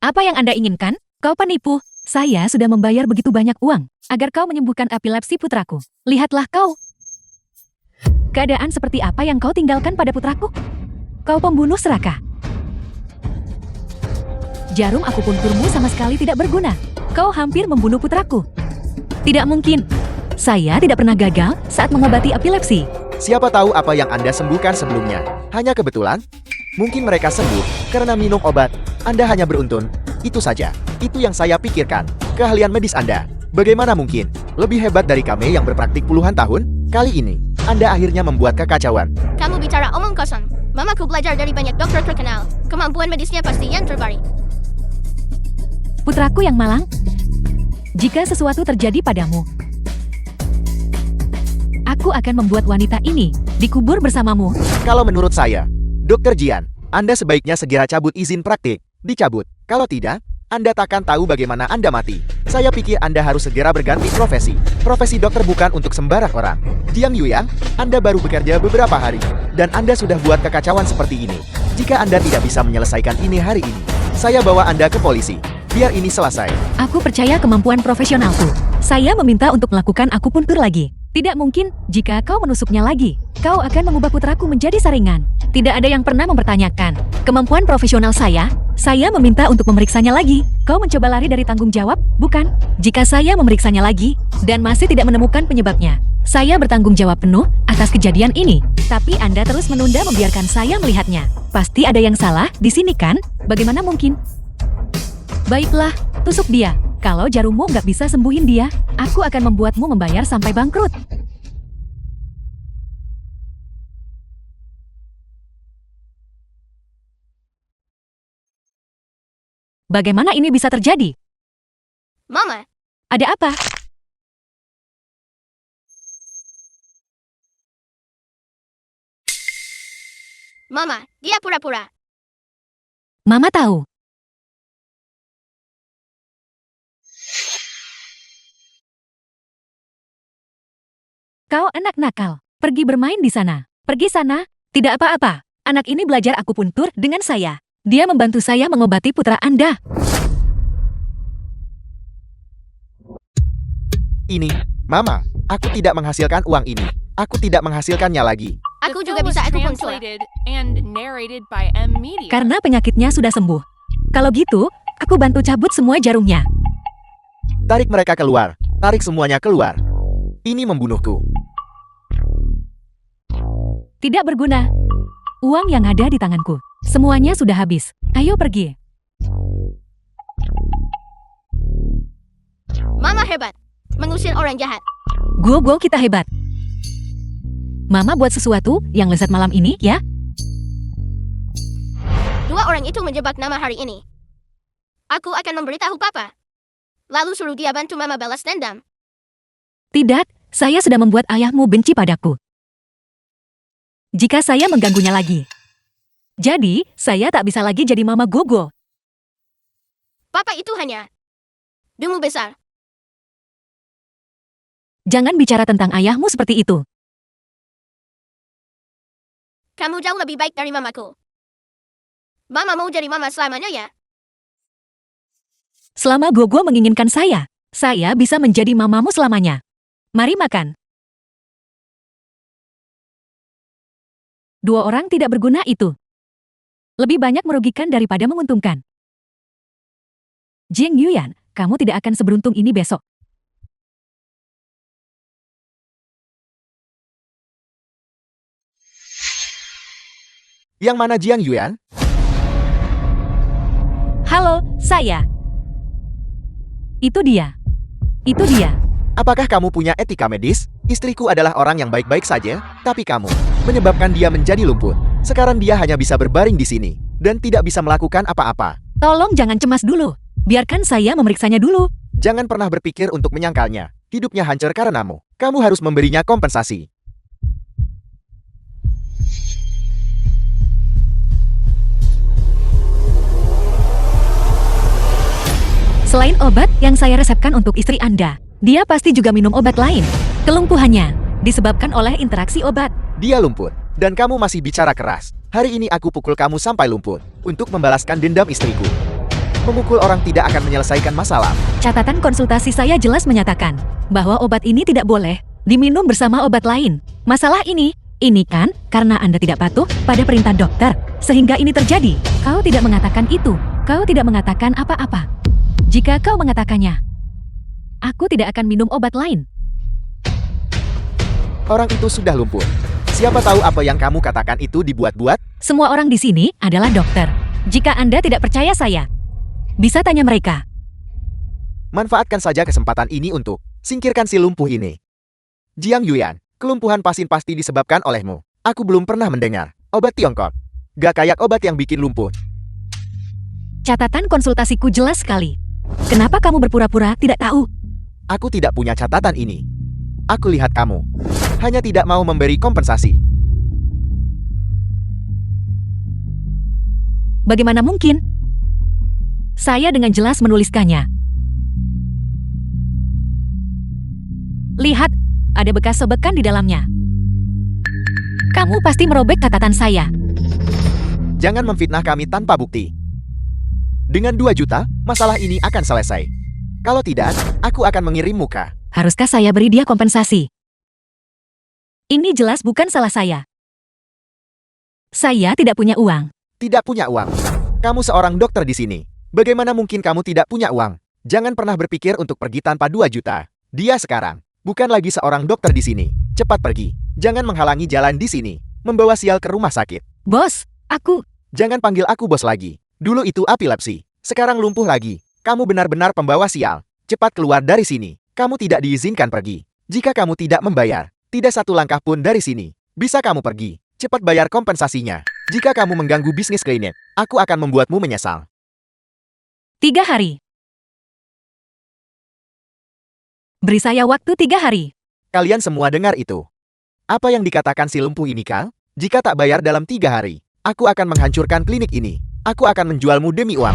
Apa yang Anda inginkan? Kau penipu. Saya sudah membayar begitu banyak uang agar kau menyembuhkan epilepsi putraku. Lihatlah kau. Keadaan seperti apa yang kau tinggalkan pada putraku? Kau pembunuh serakah. Jarum akupunturmu sama sekali tidak berguna. Kau hampir membunuh putraku. Tidak mungkin. Saya tidak pernah gagal saat mengobati epilepsi. Siapa tahu apa yang Anda sembuhkan sebelumnya. Hanya kebetulan? Mungkin mereka sembuh karena minum obat. Anda hanya beruntun. Itu saja. Itu yang saya pikirkan. Keahlian medis Anda. Bagaimana mungkin? Lebih hebat dari kami yang berpraktik puluhan tahun? Kali ini, Anda akhirnya membuat kekacauan. Kamu bicara omong kosong. Mamaku belajar dari banyak dokter terkenal. Kemampuan medisnya pasti yang terbaik. Putraku yang malang, jika sesuatu terjadi padamu, aku akan membuat wanita ini dikubur bersamamu. Kalau menurut saya, Dr. Jian, Anda sebaiknya segera cabut izin praktik. Dicabut. Kalau tidak, Anda takkan tahu bagaimana Anda mati. Saya pikir Anda harus segera berganti profesi. Profesi dokter bukan untuk sembarang orang. Jiang Yuyan, Anda baru bekerja beberapa hari, dan Anda sudah buat kekacauan seperti ini. Jika Anda tidak bisa menyelesaikan ini hari ini, saya bawa Anda ke polisi. Biar ini selesai. Aku percaya kemampuan profesionalku. Saya meminta untuk melakukan akupuntur lagi. Tidak mungkin jika kau menusuknya lagi. Kau akan mengubah putraku menjadi saringan. Tidak ada yang pernah mempertanyakan kemampuan profesional saya. Saya meminta untuk memeriksanya lagi. Kau mencoba lari dari tanggung jawab, bukan? Jika saya memeriksanya lagi dan masih tidak menemukan penyebabnya, saya bertanggung jawab penuh atas kejadian ini. Tapi Anda terus menunda membiarkan saya melihatnya. Pasti ada yang salah di sini kan? Bagaimana mungkin? Baiklah, tusuk dia. Kalau jarummu nggak bisa sembuhin dia, aku akan membuatmu membayar sampai bangkrut. Bagaimana ini bisa terjadi? Mama, Ada apa? Mama, dia pura-pura. Mama tahu. Kau anak nakal. Pergi bermain di sana. Pergi sana. Tidak apa-apa. Anak ini belajar akupuntur dengan saya. Dia membantu saya mengobati putra Anda. Ini, Mama, aku tidak menghasilkan uang ini. Aku tidak menghasilkannya lagi. The Aku film juga was bisa akupuntur. translated and narrated by M Media. Karena penyakitnya sudah sembuh. Kalau gitu, aku bantu cabut semua jarumnya. Tarik mereka keluar. Tarik semuanya keluar. Ini membunuhku. Tidak berguna. Uang yang ada di tanganku. Semuanya sudah habis. Ayo pergi. Mama hebat. Mengusir orang jahat. Go kita hebat. Mama buat sesuatu yang lezat malam ini ya. Dua orang itu menjebak Nama hari ini. Aku akan memberitahu Papa. Lalu suruh dia bantu Mama balas dendam. Tidak, saya sudah membuat ayahmu benci padaku. Jika saya mengganggunya lagi. Jadi, saya tak bisa lagi jadi Mama Gogo. Papa itu hanya dungu besar. Jangan bicara tentang ayahmu seperti itu. Kamu jauh lebih baik dari mamaku. Mama mau jadi mama selamanya ya? Selama Gogo menginginkan saya bisa menjadi mamamu selamanya. Mari makan. Dua orang tidak berguna itu. Lebih banyak merugikan daripada menguntungkan. Jing Yuan, kamu tidak akan seberuntung ini besok. Yang mana Jiang Yuan? Halo, saya. Itu dia. Itu dia. Apakah kamu punya etika medis? Istriku adalah orang yang baik-baik saja, tapi kamu menyebabkan dia menjadi lumpuh. Sekarang dia hanya bisa berbaring di sini dan tidak bisa melakukan apa-apa. Tolong jangan cemas dulu. Biarkan saya memeriksanya dulu. Jangan pernah berpikir untuk menyangkalnya. Hidupnya hancur karenamu. Kamu harus memberinya kompensasi. Selain obat yang saya resepkan untuk istri Anda, dia pasti juga minum obat lain. Kelumpuhannya disebabkan oleh interaksi obat. Dia lumpuh, dan kamu masih bicara keras. Hari ini aku pukul kamu sampai lumpuh untuk membalaskan dendam istriku. Memukul orang tidak akan menyelesaikan masalah. Catatan konsultasi saya jelas menyatakan bahwa obat ini tidak boleh diminum bersama obat lain. Masalah ini kan karena Anda tidak patuh pada perintah dokter, sehingga ini terjadi. Kau tidak mengatakan itu. Kau tidak mengatakan apa-apa. Jika kau mengatakannya, aku tidak akan minum obat lain. Orang itu sudah lumpuh. Siapa tahu apa yang kamu katakan itu dibuat-buat? Semua orang di sini adalah dokter. Jika Anda tidak percaya saya, bisa tanya mereka. Manfaatkan saja kesempatan ini untuk singkirkan si lumpuh ini. Jiang Yuan, kelumpuhan pasien pasti disebabkan olehmu. Aku belum pernah mendengar obat Tiongkok. Gak kayak obat yang bikin lumpuh. Catatan konsultasiku jelas sekali. Kenapa kamu berpura-pura tidak tahu? Aku tidak punya catatan ini. Aku lihat kamu hanya tidak mau memberi kompensasi. Bagaimana mungkin? Saya dengan jelas menuliskannya. Lihat, ada bekas sobekan di dalamnya. Kamu pasti merobek catatan saya. Jangan memfitnah kami tanpa bukti. Dengan 2 juta, masalah ini akan selesai. Kalau tidak, aku akan mengirim muka. Haruskah saya beri dia kompensasi? Ini jelas bukan salah saya. Saya tidak punya uang. Tidak punya uang. Kamu seorang dokter di sini. Bagaimana mungkin kamu tidak punya uang? Jangan pernah berpikir untuk pergi tanpa 2 juta. Dia sekarang bukan lagi seorang dokter di sini. Cepat pergi. Jangan menghalangi jalan di sini. Membawa sial ke rumah sakit. Bos, aku... Jangan panggil aku bos lagi. Dulu itu epilepsi. Sekarang lumpuh lagi. Kamu benar-benar pembawa sial. cepat keluar dari sini. Kamu tidak diizinkan pergi. Jika kamu tidak membayar, tidak satu langkah pun dari sini. Bisa kamu pergi. Cepat bayar kompensasinya. Jika kamu mengganggu bisnis Kleinet, aku akan membuatmu menyesal. 3 hari. Beri saya waktu 3 hari. Kalian semua dengar itu. Apa yang dikatakan si lumpuh ini, Kal? Jika tak bayar dalam 3 hari, aku akan menghancurkan klinik ini. Aku akan menjualmu demi uang.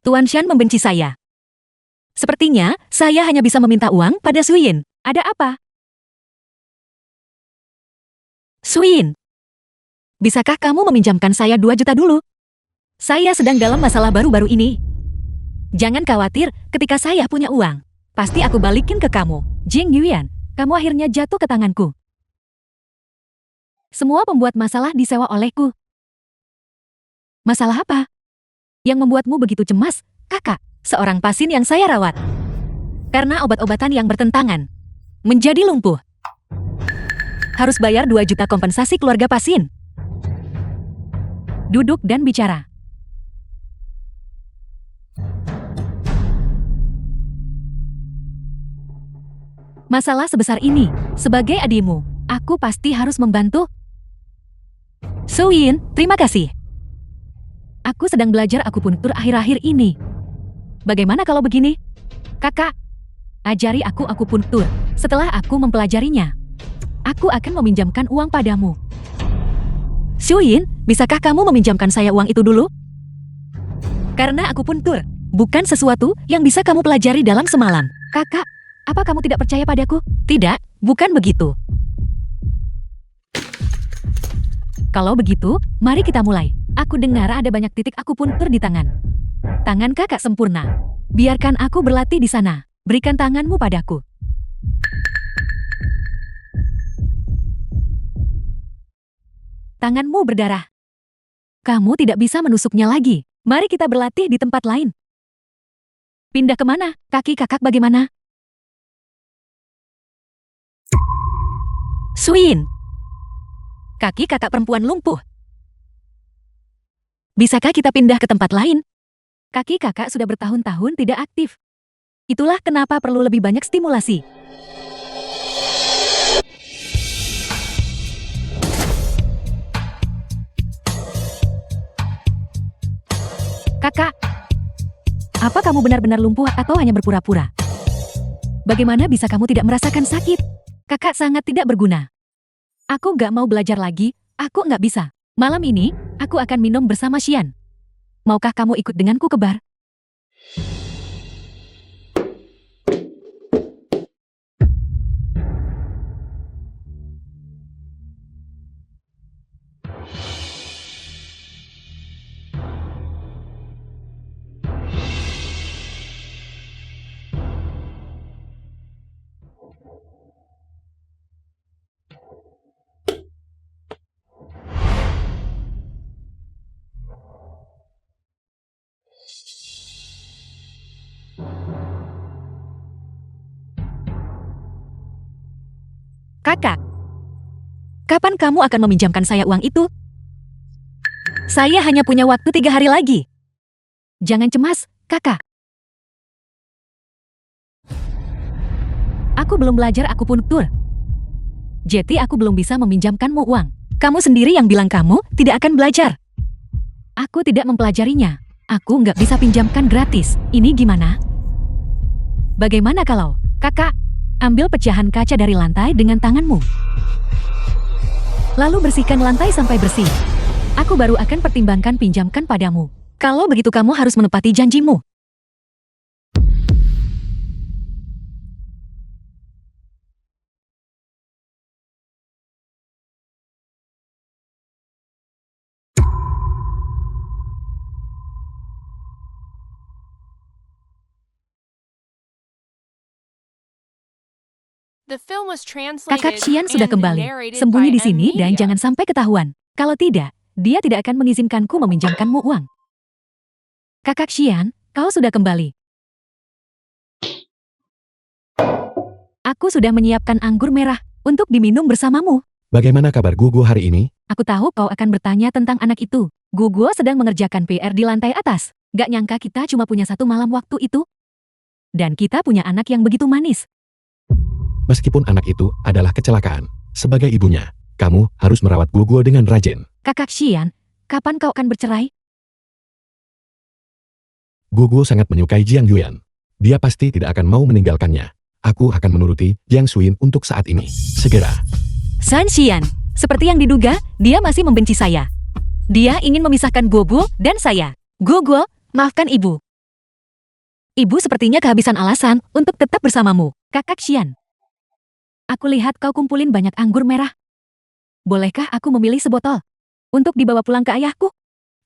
Tuan Shan membenci saya. Sepertinya, saya hanya bisa meminta uang pada Suyin. Ada apa? Suyin, bisakah kamu meminjamkan saya 2 juta dulu? Saya sedang dalam masalah baru-baru ini. Jangan khawatir, ketika saya punya uang, pasti aku balikin ke kamu. Jing Yuan, kamu akhirnya jatuh ke tanganku. Semua pembuat masalah disewa olehku. Masalah apa? Yang membuatmu begitu cemas, kakak? Seorang pasien yang saya rawat. Karena obat-obatan yang bertentangan. Menjadi lumpuh. Harus bayar 2 juta kompensasi keluarga pasien. Duduk dan bicara. Masalah sebesar ini, sebagai adikmu, aku pasti harus membantu. Suyin, terima kasih. Aku sedang belajar akupuntur akhir-akhir ini. Bagaimana kalau begini? Kakak, ajari aku akupuntur. Setelah aku mempelajarinya, aku akan meminjamkan uang padamu. Suyin, bisakah kamu meminjamkan saya uang itu dulu? Karena akupuntur bukan sesuatu yang bisa kamu pelajari dalam semalam. Kakak, apa kamu tidak percaya padaku? Tidak, bukan begitu. Kalau begitu, mari kita mulai. Aku dengar ada banyak titik akupuntur di tangan. Tangan kakak sempurna. Biarkan aku berlatih di sana. Berikan tanganmu padaku. Tanganmu berdarah. Kamu tidak bisa menusuknya lagi. Mari kita berlatih di tempat lain. Pindah kemana? Kaki kakak bagaimana? Suyin. Kaki kakak perempuan lumpuh. Bisakah kita pindah ke tempat lain? Kaki kakak sudah bertahun-tahun tidak aktif. Itulah kenapa perlu lebih banyak stimulasi. Kakak, apa kamu benar-benar lumpuh atau hanya berpura-pura? Bagaimana bisa kamu tidak merasakan sakit? Kakak sangat tidak berguna. Aku gak mau belajar lagi, aku gak bisa. Malam ini, aku akan minum bersama Xian. Maukah kamu ikut denganku ke bar? Kakak, kapan kamu akan meminjamkan saya uang itu? Saya hanya punya waktu 3 hari lagi. Jangan cemas, kakak. Aku belum belajar akupuntur. Jadi aku belum bisa meminjamkanmu uang. Kamu sendiri yang bilang kamu tidak akan belajar. Aku tidak mempelajarinya. Aku nggak bisa pinjamkan gratis. Ini gimana? Bagaimana kalau, kakak, ambil pecahan kaca dari lantai dengan tanganmu. Lalu bersihkan lantai sampai bersih. Aku baru akan pertimbangkan pinjamkan padamu. Kalau begitu kamu harus menepati janjimu. The film was translated Kakak Xian sudah and kembali. narrated Sembunyi by di sini dan Media. jangan sampai ketahuan. Kalau tidak, dia tidak akan mengizinkanku meminjamkanmu uang. Kakak Xian, kau sudah kembali. Aku sudah menyiapkan anggur merah untuk diminum bersamamu. Bagaimana kabar Guguo hari ini? Aku tahu kau akan bertanya tentang anak itu. Guguo sedang mengerjakan PR di lantai atas. Gak nyangka kita cuma punya satu malam waktu itu. Dan kita punya anak yang begitu manis. Meskipun anak itu adalah kecelakaan, sebagai ibunya, kamu harus merawat Guguo dengan rajin. Kakak Xian, kapan kau akan bercerai? Guguo sangat menyukai Jiang Yuan. Dia pasti tidak akan mau meninggalkannya. Aku akan menuruti Jiang Suyin untuk saat ini. Segera. San Xian, seperti yang diduga, dia masih membenci saya. Dia ingin memisahkan Guguo dan saya. Guguo, maafkan ibu. Ibu sepertinya kehabisan alasan untuk tetap bersamamu, Kakak Xian. Aku lihat kau kumpulin banyak anggur merah. Bolehkah aku memilih sebotol untuk dibawa pulang ke ayahku?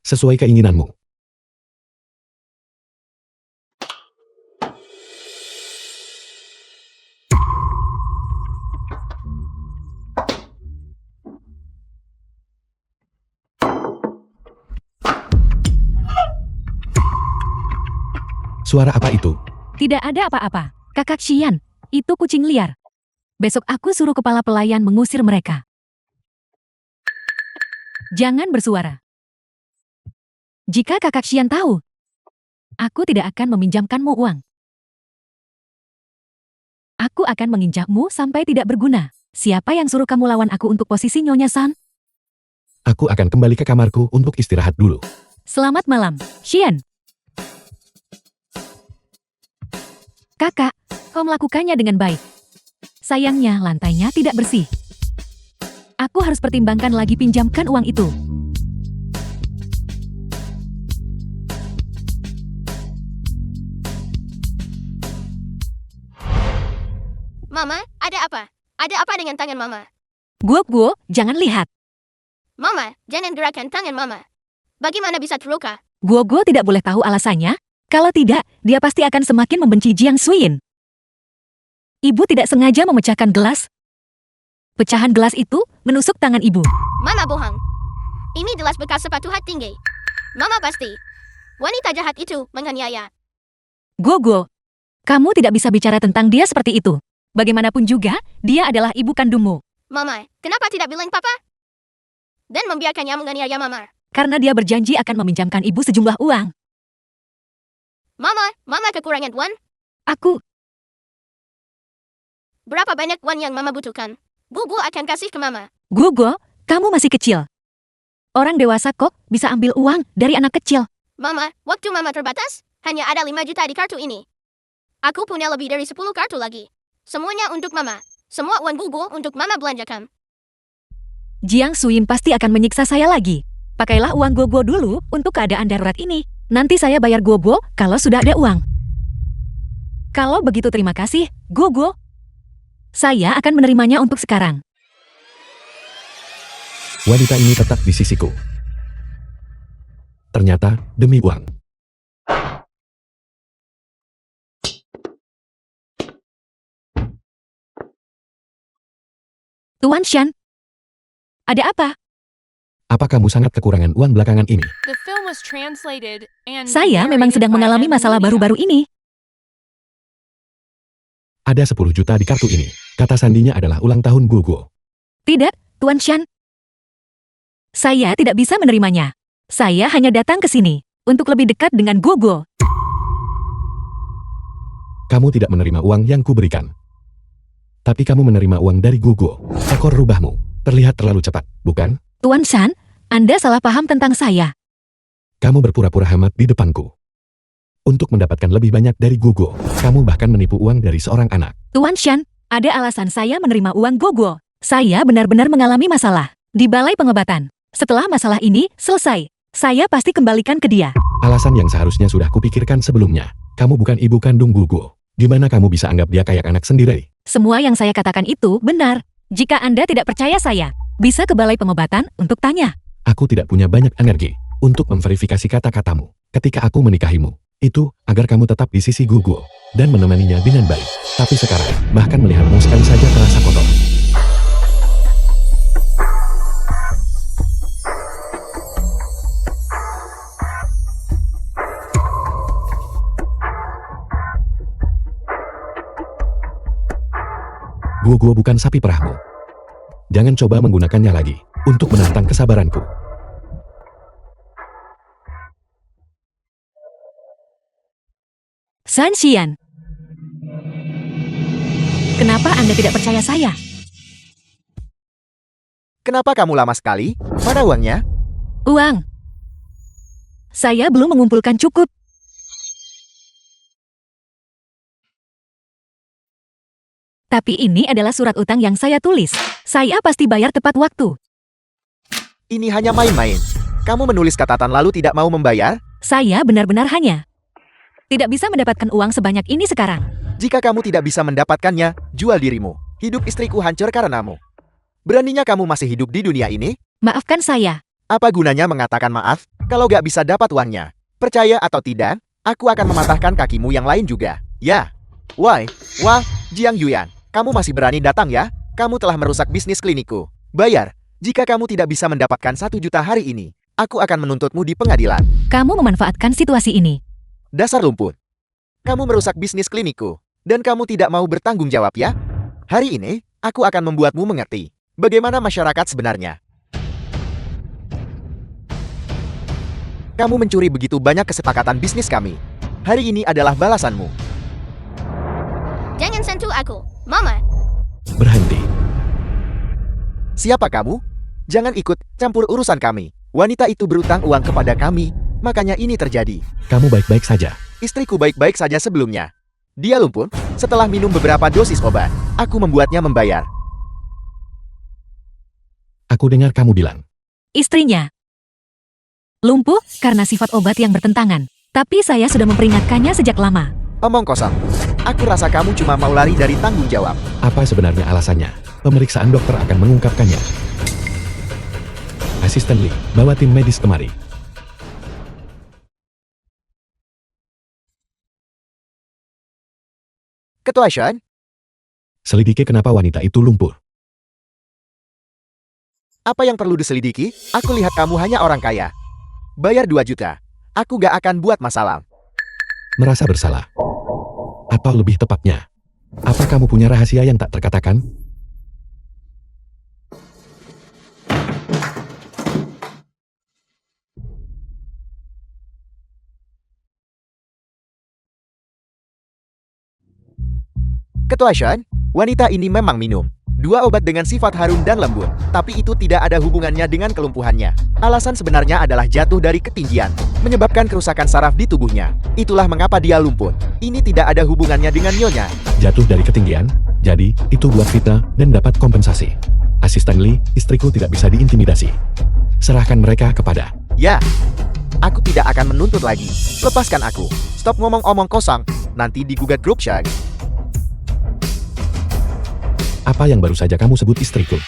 Sesuai keinginanmu. Suara apa itu? Tidak ada apa-apa. Kakak Xian, itu kucing liar. Besok aku suruh kepala pelayan mengusir mereka. Jangan bersuara. Jika Kakak Xian tahu, aku tidak akan meminjamkanmu uang. Aku akan menginjakmu sampai tidak berguna. Siapa yang suruh kamu lawan aku untuk posisi Nyonya San? Aku akan kembali ke kamarku untuk istirahat dulu. Selamat malam, Xian. Kakak, kau melakukannya dengan baik. Sayangnya lantainya tidak bersih. Aku harus pertimbangkan lagi pinjamkan uang itu. Mama, ada apa? Ada apa dengan tangan Mama? Guguo, jangan lihat. Mama, jangan gerakan tangan Mama. Bagaimana bisa terluka? Guguo tidak boleh tahu alasannya. Kalau tidak, dia pasti akan semakin membenci Jiang Suyin. Ibu tidak sengaja memecahkan gelas. Pecahan gelas itu menusuk tangan ibu. Mama bohong. Ini jelas bekas sepatu hat tinggi. Mama pasti. Wanita jahat itu menganiaya. Guguo, kamu tidak bisa bicara tentang dia seperti itu. Bagaimanapun juga, dia adalah ibu kandungmu. Mama, kenapa tidak bilang Papa? Dan membiarkannya menganiaya Mama. Karena dia berjanji akan meminjamkan ibu sejumlah uang. Mama kekurangan uang? Aku, Berapa banyak uang yang Mama butuhkan? Gugu akan kasih ke Mama. Guguo, kamu masih kecil. Orang dewasa kok bisa ambil uang dari anak kecil. Mama, waktu Mama terbatas, hanya ada 5 juta di kartu ini. Aku punya lebih dari 10 kartu lagi. Semuanya untuk Mama. Semua uang Gugu untuk Mama belanjakan. Jiang Suyin pasti akan menyiksa saya lagi. Pakailah uang Guguo dulu untuk keadaan darurat ini. Nanti saya bayar Guguo kalau sudah ada uang. Kalau begitu terima kasih, Guguo. Saya akan menerimanya untuk sekarang. Wanita ini tetap di sisiku. Ternyata, demi uang. Tuan Shan, ada apa? Apa kamu sangat kekurangan uang belakangan ini? The film was translated and Saya memang sedang mengalami masalah baru-baru ini. Ada 10 juta di kartu ini. Kata sandinya adalah ulang tahun Guguo. Tidak, Tuan Shan. Saya tidak bisa menerimanya. Saya hanya datang ke sini untuk lebih dekat dengan Guguo. Kamu tidak menerima uang yang kuberikan. Tapi kamu menerima uang dari Guguo. Ekor rubahmu terlihat terlalu cepat, bukan? Tuan Shan, Anda salah paham tentang saya. Kamu berpura-pura hemat di depanku. Untuk mendapatkan lebih banyak dari Guguo, kamu bahkan menipu uang dari seorang anak. Tuan Shan, ada alasan saya menerima uang Guguo. Saya benar-benar mengalami masalah di balai pengobatan. Setelah masalah ini selesai, saya pasti kembalikan ke dia. Alasan yang seharusnya sudah kupikirkan sebelumnya. Kamu bukan ibu kandung Guguo. Gimana kamu bisa anggap dia kayak anak sendiri? Semua yang saya katakan itu benar. Jika Anda tidak percaya saya, bisa ke balai pengobatan untuk tanya. Aku tidak punya banyak energi untuk memverifikasi kata-katamu ketika aku menikahimu. Itu agar kamu tetap di sisi Guguo dan menemaninya dengan baik. Tapi sekarang, bahkan melihatmu sekali saja terasa kotor. Guguo bukan sapi perahmu. Jangan coba menggunakannya lagi untuk menantang kesabaranku. San Xian. Kenapa Anda tidak percaya saya? Kenapa kamu lama sekali? Mana uangnya? Uang. Saya belum mengumpulkan cukup. Tapi ini adalah surat utang yang saya tulis. Saya pasti bayar tepat waktu. Ini hanya main-main. Kamu menulis catatan lalu tidak mau membayar? Saya benar-benar hanya tidak bisa mendapatkan uang sebanyak ini sekarang. Jika kamu tidak bisa mendapatkannya, jual dirimu. Hidup istriku hancur karenamu. Beraninya kamu masih hidup di dunia ini? Maafkan saya. Apa gunanya mengatakan maaf kalau gak bisa dapat uangnya? Percaya atau tidak, aku akan mematahkan kakimu yang lain juga. Ya. Wah, Jiang Yuan, kamu masih berani datang ya? Kamu telah merusak bisnis klinikku. Bayar. Jika kamu tidak bisa mendapatkan 1 juta hari ini, aku akan menuntutmu di pengadilan. Kamu memanfaatkan situasi ini. Dasar lumpur. Kamu merusak bisnis klinikku, dan kamu tidak mau bertanggung jawab ya? Hari ini, aku akan membuatmu mengerti bagaimana masyarakat sebenarnya. Kamu mencuri begitu banyak kesepakatan bisnis kami. Hari ini adalah balasanmu. Jangan sentuh aku, Mama. Berhenti. Siapa kamu? Jangan ikut campur urusan kami. Wanita itu berutang uang kepada kami, makanya ini terjadi. Kamu baik-baik saja. Istriku baik-baik saja sebelumnya. Dia lumpuh setelah minum beberapa dosis obat. Aku membuatnya membayar. Aku dengar kamu bilang. Istrinya lumpuh karena sifat obat yang bertentangan. Tapi saya sudah memperingatkannya sejak lama. Omong kosong. Aku rasa kamu cuma mau lari dari tanggung jawab. Apa sebenarnya alasannya? Pemeriksaan dokter akan mengungkapkannya. Asisten Lee, bawa tim medis kemari. Ketua Sean, Selidiki kenapa wanita itu lumpuh. apa yang perlu diselidiki? Aku lihat kamu hanya orang kaya. Bayar 2 juta. Aku gak akan buat masalah. Merasa bersalah. Atau lebih tepatnya, apa kamu punya rahasia yang tak terkatakan? Ketua Sean, wanita ini memang minum 2 obat dengan sifat harum dan lembut, tapi itu tidak ada hubungannya dengan kelumpuhannya. Alasan sebenarnya adalah jatuh dari ketinggian, menyebabkan kerusakan saraf di tubuhnya. Itulah mengapa dia lumpuh. Ini tidak ada hubungannya dengan nyonya. Jatuh dari ketinggian, jadi itu buat fitnah dan dapat kompensasi. Asisten Lee, istriku tidak bisa diintimidasi. Serahkan mereka kepada. Ya, aku tidak akan menuntut lagi. Lepaskan aku. Stop ngomong-omong kosong, nanti digugat grup Shag. Apa yang baru saja kamu sebut istriku?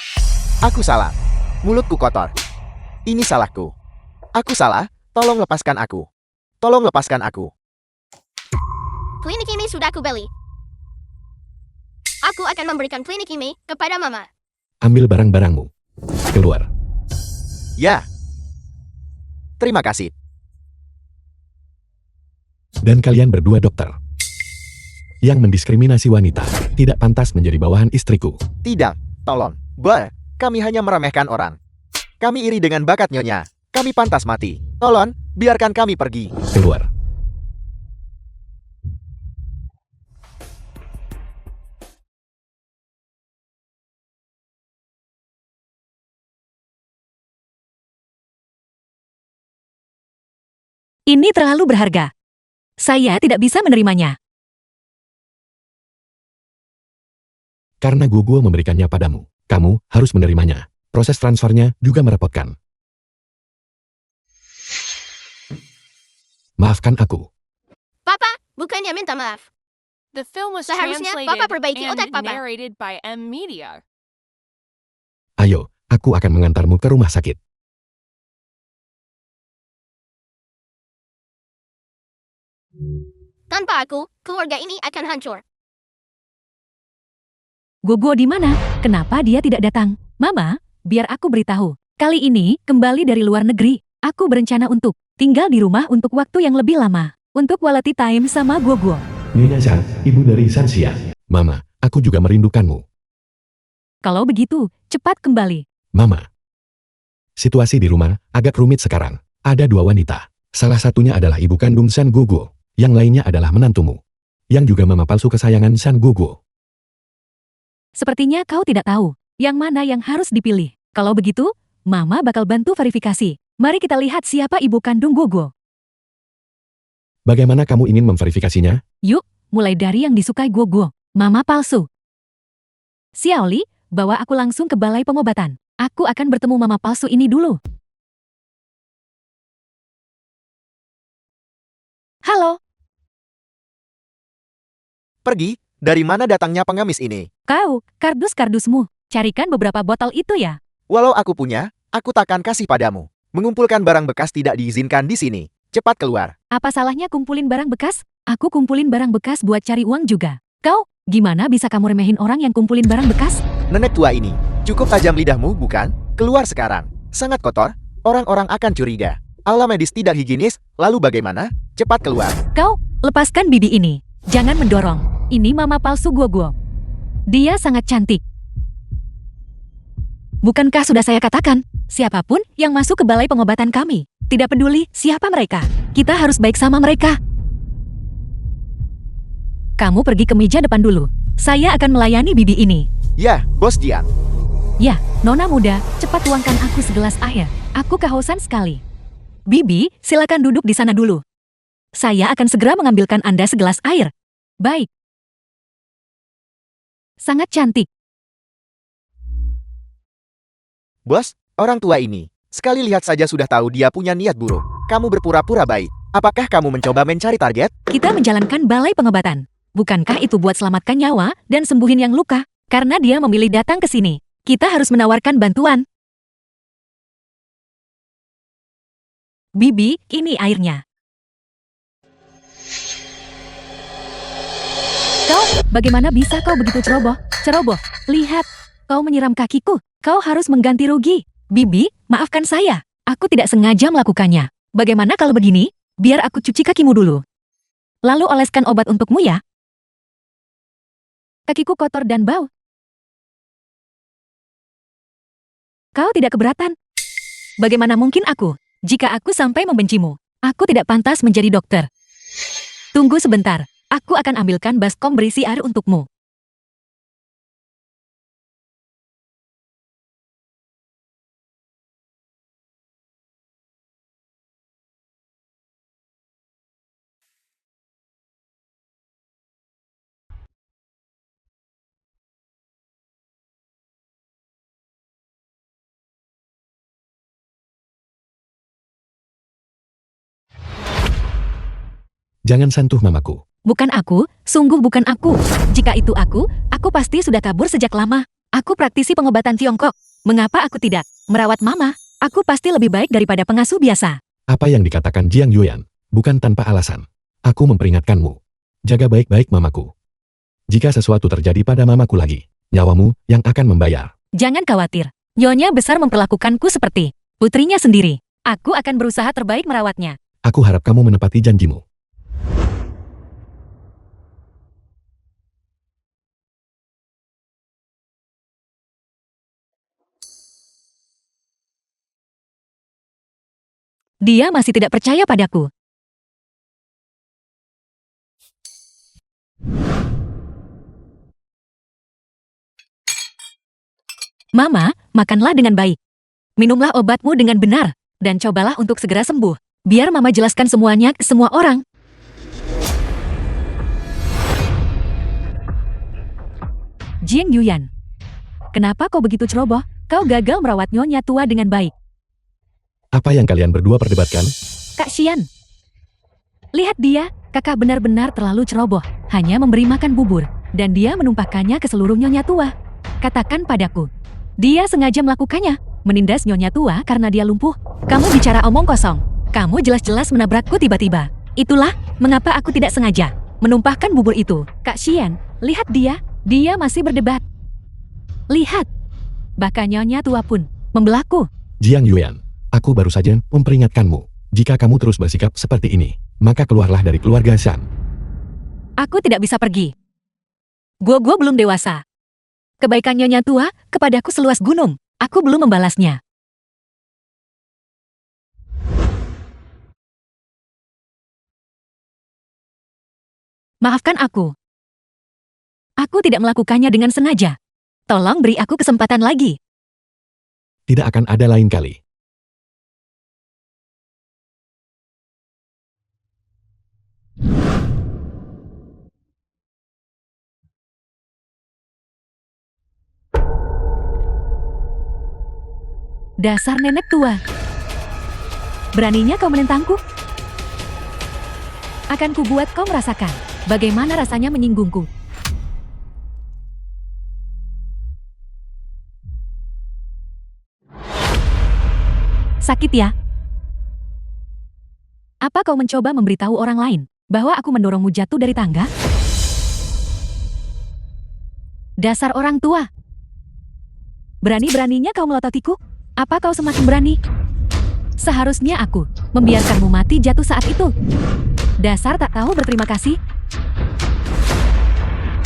Aku salah. Mulutku kotor. Ini salahku. Aku salah, tolong lepaskan aku. Tolong lepaskan aku. Klinik ini sudah aku beli. Aku akan memberikan klinik ini kepada Mama. Ambil barang-barangmu. Keluar. Ya. Terima kasih. Dan kalian berdua dokter yang mendiskriminasi wanita tidak pantas menjadi bawahan istriku. Tidak, tolong. Kami hanya meremehkan orang. Kami iri dengan bakat nyonya. Kami pantas mati. Tolong, biarkan kami pergi. Keluar. Ini terlalu berharga. Saya tidak bisa menerimanya. Karena Guguo memberikannya padamu, kamu harus menerimanya. Proses transfernya juga merepotkan. Maafkan aku. Papa, bukannya minta maaf. The film was Seharusnya translated Papa perbaiki and otak Papa. narrated by M Media. Ayo, aku akan mengantarmu ke rumah sakit. Tanpa aku, keluarga ini akan hancur. Guguo di mana? Kenapa dia tidak datang? Mama, biar aku beritahu. Kali ini, kembali dari luar negeri. Aku berencana untuk tinggal di rumah untuk waktu yang lebih lama. Untuk quality time sama Guguo. Nyonya San, ibu dari Sanxia. Mama, aku juga merindukanmu. Kalau begitu, cepat kembali. Mama. Situasi di rumah agak rumit sekarang. Ada dua wanita. Salah satunya adalah ibu kandung San Gugu. Yang lainnya adalah menantumu. Yang juga mama palsu kesayangan San Gugu. Sepertinya kau tidak tahu yang mana yang harus dipilih. Kalau begitu, Mama bakal bantu verifikasi. Mari kita lihat siapa ibu kandung Gugu. Bagaimana kamu ingin memverifikasinya? Yuk, mulai dari yang disukai Gugu. Mama palsu. Xiaoli, bawa aku langsung ke balai pengobatan. Aku akan bertemu mama palsu ini dulu. Halo, Pergi, dari mana datangnya pengemis ini? kau, kardus-kardusmu. Carikan beberapa botol itu ya. Walau aku punya, aku takkan kasih padamu. Mengumpulkan barang bekas tidak diizinkan di sini. Cepat keluar. Apa salahnya kumpulin barang bekas? Aku kumpulin barang bekas buat cari uang juga. Kau, gimana bisa kamu remehin orang yang kumpulin barang bekas? Nenek tua ini, cukup tajam lidahmu bukan? Keluar sekarang. Sangat kotor, orang-orang akan curiga. Aula medis tidak higienis, lalu bagaimana? Cepat keluar. Kau, lepaskan bibi ini. Jangan mendorong. Ini mama palsu Gugu. Dia sangat cantik. Bukankah sudah saya katakan, siapapun yang masuk ke balai pengobatan kami, tidak peduli siapa mereka, kita harus baik sama mereka. Kamu pergi ke meja depan dulu. Saya akan melayani bibi ini. Ya, Bos Jian. Ya, nona muda, cepat tuangkan aku segelas air. Aku kehausan sekali. Bibi, silakan duduk di sana dulu. Saya akan segera mengambilkan Anda segelas air. Baik. Sangat cantik. Bos, orang tua ini. Sekali lihat saja sudah tahu dia punya niat buruk. Kamu berpura-pura baik. Apakah kamu mencoba mencari target? Kita menjalankan balai pengobatan. Bukankah itu buat selamatkan nyawa dan sembuhin yang luka? Karena dia memilih datang ke sini. Kita harus menawarkan bantuan. Bibi, ini airnya. Kau, bagaimana bisa kau begitu ceroboh? Ceroboh, lihat. Kau menyiram kakiku. Kau harus mengganti rugi. Bibi, maafkan saya. Aku tidak sengaja melakukannya. Bagaimana kalau begini? Biar aku cuci kakimu dulu. Lalu oleskan obat untukmu ya. Kakiku kotor dan bau. Kau tidak keberatan? Bagaimana mungkin aku? Jika aku sampai membencimu, aku tidak pantas menjadi dokter. Tunggu sebentar. Aku akan ambilkan baskom berisi air untukmu. Jangan sentuh mamaku. Bukan aku, sungguh bukan aku. Jika itu aku pasti sudah kabur sejak lama. Aku praktisi pengobatan Tiongkok. Mengapa aku tidak merawat mama? Aku pasti lebih baik daripada pengasuh biasa. Apa yang dikatakan Jiang Yuan, bukan tanpa alasan. Aku memperingatkanmu. Jaga baik-baik mamaku. Jika sesuatu terjadi pada mamaku lagi, nyawamu yang akan membayar. Jangan khawatir. Nyonya besar memperlakukanku seperti putrinya sendiri. Aku akan berusaha terbaik merawatnya. Aku harap kamu menepati janjimu. Dia masih tidak percaya padaku. Mama, makanlah dengan baik. Minumlah obatmu dengan benar. Dan cobalah untuk segera sembuh. Biar Mama jelaskan semuanya ke semua orang. Jiang Yuan. Kenapa kau begitu ceroboh? Kau gagal merawat nyonya tua dengan baik. Apa yang kalian berdua perdebatkan? Kak Xian. Lihat dia, kakak benar-benar terlalu ceroboh. Hanya memberi makan bubur. Dan dia menumpahkannya ke seluruh nyonya tua. Katakan padaku. Dia sengaja melakukannya. Menindas nyonya tua karena dia lumpuh. Kamu bicara omong kosong. Kamu jelas-jelas menabrakku tiba-tiba. Itulah mengapa aku tidak sengaja menumpahkan bubur itu. Kak Xian, lihat dia. Dia masih berdebat. Lihat. Bahkan nyonya tua pun membelahku. Jiang Yuan, aku baru saja memperingatkanmu. Jika kamu terus bersikap seperti ini, maka keluarlah dari keluarga Shan. Aku tidak bisa pergi. Gua belum dewasa. Kebaikan Nyonya tua kepadaku seluas gunung. Aku belum membalasnya. Maafkan aku. Aku tidak melakukannya dengan sengaja. Tolong beri aku kesempatan lagi. Tidak akan ada lain kali. Dasar nenek tua. Beraninya kau menentangku? Akan kubuat kau merasakan bagaimana rasanya menyinggungku. Sakit ya? Apa kau mencoba memberitahu orang lain bahwa aku mendorongmu jatuh dari tangga? Dasar orang tua. Berani-beraninya kau melototiku? Apa kau semakin berani? Seharusnya aku membiarkanmu mati jatuh saat itu. Dasar tak tahu berterima kasih.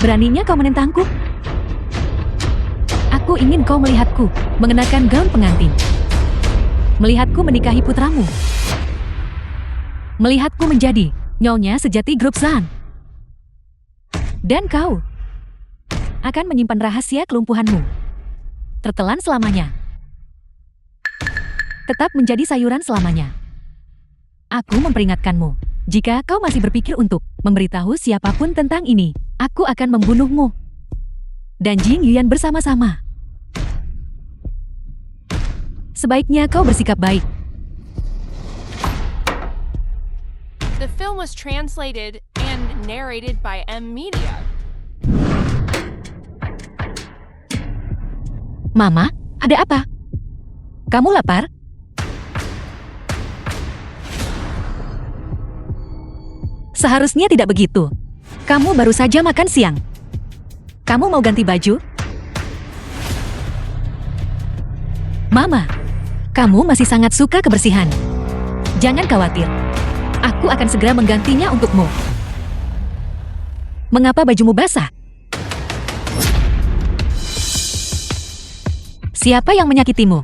Beraninya kau menentangku? Aku ingin kau melihatku mengenakan gaun pengantin. Melihatku menikahi putramu. Melihatku menjadi nyonya sejati grup Zan. Dan kau akan menyimpan rahasia kelumpuhanmu. Tertelan selamanya. Tetap menjadi sayuran selamanya. Aku memperingatkanmu, jika kau masih berpikir untuk memberitahu siapapun tentang ini, aku akan membunuhmu. Dan Jing Yuan bersama-sama. Sebaiknya kau bersikap baik. The film was translated and narrated by M Media. Mama, ada apa? Kamu lapar? Seharusnya tidak begitu. Kamu baru saja makan siang. Kamu mau ganti baju? Mama, kamu masih sangat suka kebersihan. Jangan khawatir. Aku akan segera menggantinya untukmu. Mengapa bajumu basah? Siapa yang menyakitimu?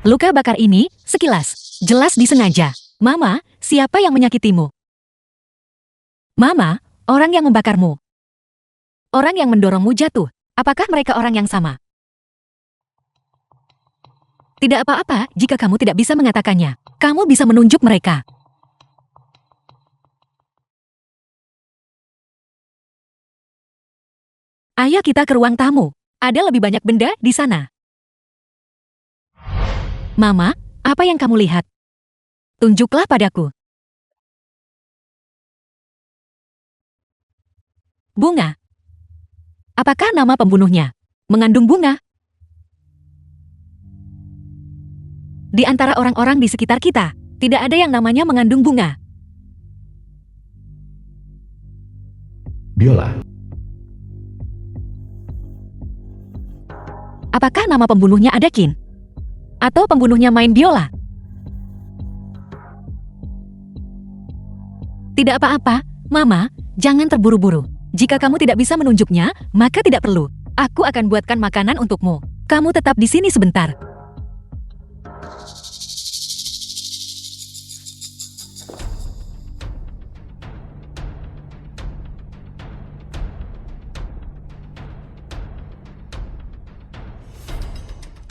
Luka bakar ini, sekilas, jelas disengaja. Mama, siapa yang menyakitimu? Mama, orang yang membakarmu. Orang yang mendorongmu jatuh. Apakah mereka orang yang sama? Tidak apa-apa jika kamu tidak bisa mengatakannya. Kamu bisa menunjuk mereka. Ayo kita ke ruang tamu. Ada lebih banyak benda di sana. Mama, apa yang kamu lihat? Tunjuklah padaku. Bunga. Apakah nama pembunuhnya mengandung bunga? Di antara orang-orang di sekitar kita, tidak ada yang namanya mengandung bunga. Biola. Apakah nama pembunuhnya ada Kin? Atau pembunuhnya main biola? Tidak apa-apa, Mama, jangan terburu-buru. Jika kamu tidak bisa menunjuknya, maka tidak perlu. Aku akan buatkan makanan untukmu. Kamu tetap di sini sebentar.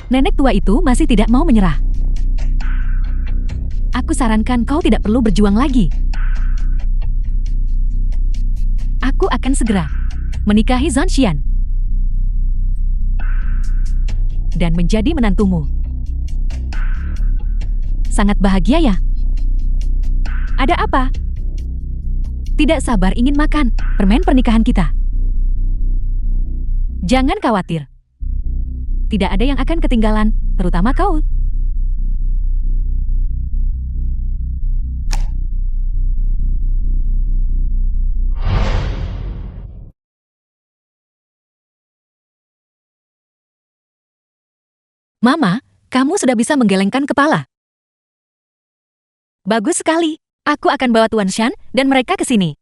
Nenek tua itu masih tidak mau menyerah. Aku sarankan kau tidak perlu berjuang lagi. Aku akan segera menikahi Zhang Xian dan menjadi menantumu. Sangat bahagia ya? Ada apa? Tidak sabar ingin makan permen pernikahan kita. Jangan khawatir. Tidak ada yang akan ketinggalan, terutama kau. Mama, kamu sudah bisa menggelengkan kepala. Bagus sekali. Aku akan bawa Tuan Shan dan mereka ke sini.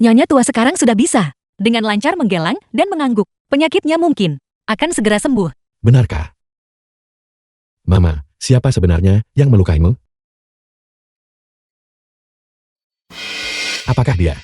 Nyonya tua sekarang sudah bisa dengan lancar menggelang dan mengangguk. Penyakitnya mungkin akan segera sembuh. Benarkah? Mama, siapa sebenarnya yang melukaimu? Apakah dia?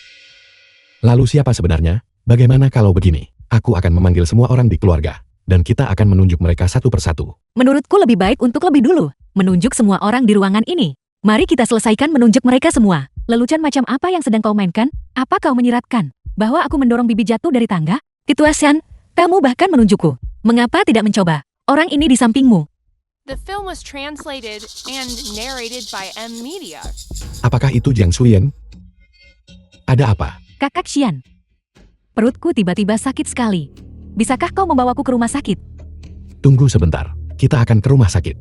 Lalu siapa sebenarnya? Bagaimana kalau begini? Aku akan memanggil semua orang di keluarga, dan kita akan menunjuk mereka satu persatu. Menurutku lebih baik untuk lebih dulu menunjuk semua orang di ruangan ini. Mari kita selesaikan menunjuk mereka semua. Lelucon macam apa yang sedang kau mainkan? Apa kau menyiratkan bahwa aku mendorong bibi jatuh dari tangga? Tituasian, kamu bahkan menunjukku. Mengapa tidak mencoba? Orang ini di sampingmu. The film was translated and narrated by M Media. Apakah itu Jiang Suyen? Ada apa? Kakak Xian. Perutku tiba-tiba sakit sekali. Bisakah kau membawaku ke rumah sakit? Tunggu sebentar, kita akan ke rumah sakit.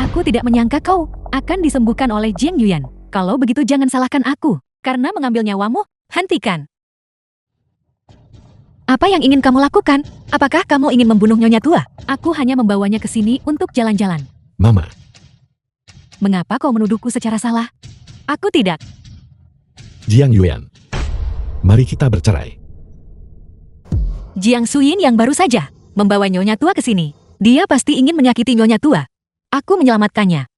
Aku tidak menyangka kau akan disembuhkan oleh Jiang Yuan. Kalau begitu jangan salahkan aku. Karena mengambil nyawamu, hentikan. Apa yang ingin kamu lakukan? Apakah kamu ingin membunuh Nyonya tua? Aku hanya membawanya ke sini untuk jalan-jalan. Mama, Mengapa kau menuduhku secara salah? Aku tidak. Jiang Yuan. Mari kita bercerai. Jiang Suyin yang baru saja membawa Nyonya tua ke sini. Dia pasti ingin menyakiti Nyonya tua. Aku menyelamatkannya.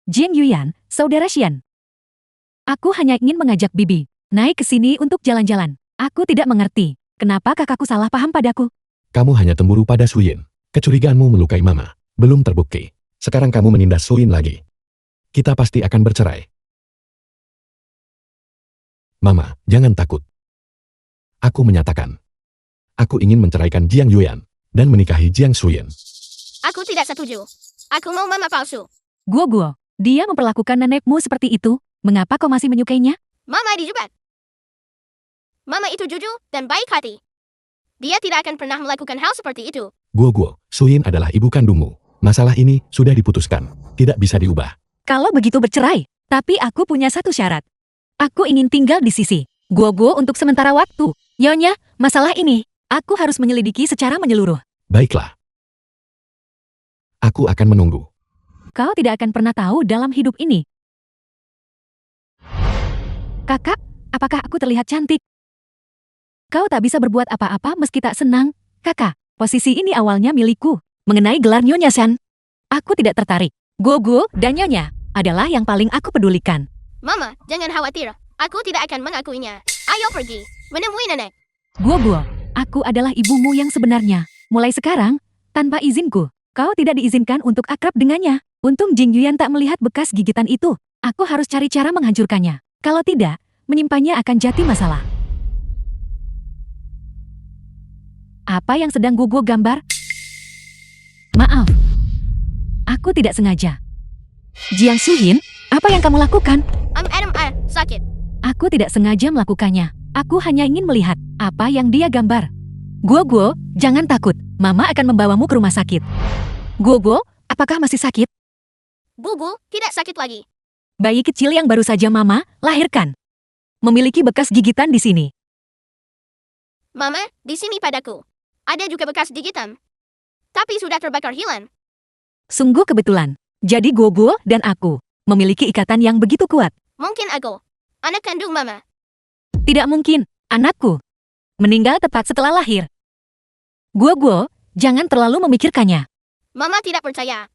Jiang Yuan, saudara Xian. Aku hanya ingin mengajak Bibi naik ke sini untuk jalan-jalan. Aku tidak mengerti kenapa kakakku salah paham padaku. Kamu hanya cemburu pada Suyin. Kecurigaanmu melukai Mama. Belum terbukti. Sekarang kamu menindas Suyin lagi. Kita pasti akan bercerai. Mama, jangan takut. Aku menyatakan. Aku ingin menceraikan Jiang Yuan dan menikahi Jiang Suyin. Aku tidak setuju. Aku mau mama palsu. Guo, dia memperlakukan nenekmu seperti itu. Mengapa kau masih menyukainya? Mama dijubat. Mama itu jujur dan baik hati. Dia tidak akan pernah melakukan hal seperti itu. Guo, Suyin adalah ibu kandungmu. Masalah ini sudah diputuskan. Tidak bisa diubah. Kalau begitu bercerai. Tapi aku punya satu syarat. Aku ingin tinggal di sisi Guo untuk sementara waktu. Nyonya, masalah ini aku harus menyelidiki secara menyeluruh. Baiklah. Aku akan menunggu. Kau tidak akan pernah tahu dalam hidup ini. Kakak, apakah aku terlihat cantik? Kau tak bisa berbuat apa-apa meski tak senang. Kakak, posisi ini awalnya milikku. Mengenai gelar Nyonya San, aku tidak tertarik. Guo dan Nyonya adalah yang paling aku pedulikan. Mama, jangan khawatir. Aku tidak akan mengakuinya. Ayo pergi, menemui nenek. Guo, aku adalah ibumu yang sebenarnya. Mulai sekarang, tanpa izinku, kau tidak diizinkan untuk akrab dengannya. Untung Jing Yuan tak melihat bekas gigitan itu. Aku harus cari cara menghancurkannya. Kalau tidak, menyimpannya akan jadi masalah. Apa yang sedang Guo gambar? Maaf. Aku tidak sengaja. Jiang Suyin, apa yang kamu lakukan? Adam, sakit. Aku tidak sengaja melakukannya. Aku hanya ingin melihat apa yang dia gambar. Guo, jangan takut. Mama akan membawamu ke rumah sakit. Guo, apakah masih sakit? Bubu tidak sakit lagi. Bayi kecil yang baru saja Mama lahirkan. Memiliki bekas gigitan di sini. Mama, di sini padaku. Ada juga bekas gigitan. Tapi sudah terbakar hilang. Sungguh kebetulan. Jadi Guo dan aku memiliki ikatan yang begitu kuat. Mungkin aku, anak kandung Mama. Tidak mungkin, anakku. Meninggal tepat setelah lahir. Guo, jangan terlalu memikirkannya. Mama tidak percaya.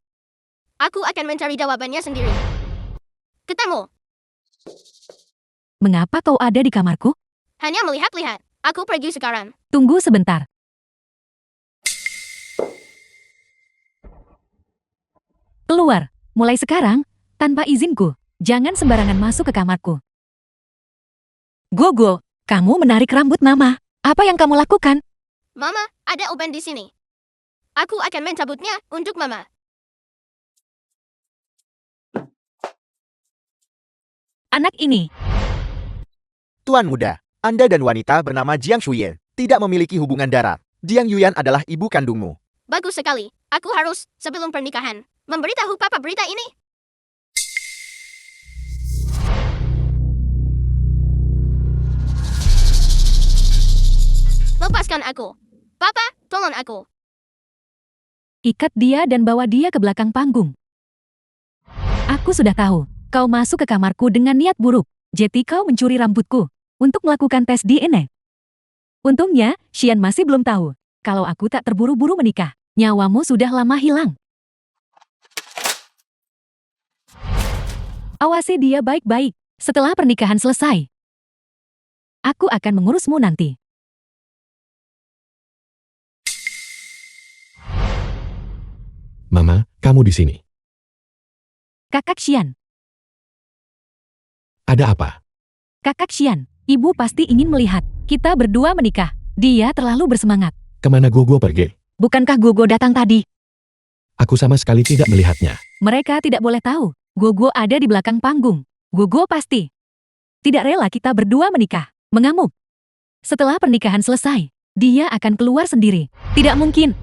Aku akan mencari jawabannya sendiri. Ketemu. Mengapa kau ada di kamarku? Hanya melihat-lihat. Aku pergi sekarang. Tunggu sebentar. Keluar, mulai sekarang, tanpa izinku. Jangan sembarangan masuk ke kamarku. Guo, kamu menarik rambut Mama. Apa yang kamu lakukan? Mama, ada uban di sini. Aku akan mencabutnya untuk Mama. Anak ini. Tuan muda, Anda dan wanita bernama Jiang Shuyan tidak memiliki hubungan darat. Jiang Yuan adalah ibu kandungmu. Bagus sekali. Aku harus, sebelum pernikahan, memberitahu papa berita ini. Lepaskan aku. Papa, tolong aku. Ikat dia dan bawa dia ke belakang panggung. Aku sudah tahu. Kau masuk ke kamarku dengan niat buruk. Jadi kau mencuri rambutku untuk melakukan tes DNA. Untungnya, Xian masih belum tahu kalau aku tak terburu-buru menikah. Nyawamu sudah lama hilang. Awasi dia baik-baik. Setelah pernikahan selesai, aku akan mengurusmu nanti. Mama, kamu di sini. Kakak Xian, Ada apa? Kakak Xian, ibu pasti ingin melihat kita berdua menikah. Dia terlalu bersemangat. Kemana Gogo pergi? Bukankah Gogo datang tadi? Aku sama sekali tidak melihatnya. Mereka tidak boleh tahu. Gogo ada di belakang panggung. Gogo pasti tidak rela kita berdua menikah. Mengamuk. Setelah pernikahan selesai, dia akan keluar sendiri. Tidak mungkin.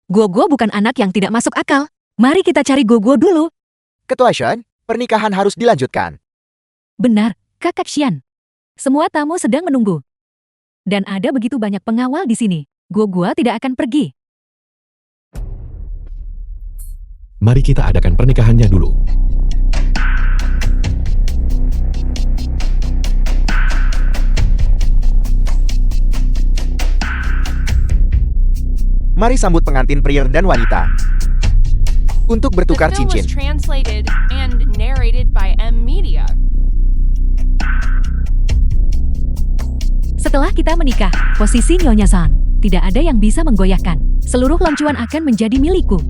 Gogo bukan anak yang tidak masuk akal. Mari kita cari Gogo dulu. Ketua Shen, pernikahan harus dilanjutkan. Benar, Kakak Xian. Semua tamu sedang menunggu. Dan ada begitu banyak pengawal di sini. Gogo tidak akan pergi. Mari kita adakan pernikahannya dulu. Mari sambut pengantin pria dan wanita. Untuk The bertukar film was cincin. translated and narrated by M Media. Setelah kita menikah, posisi Nyonya San tidak ada yang bisa menggoyahkan. Seluruh loncuan akan menjadi milikku.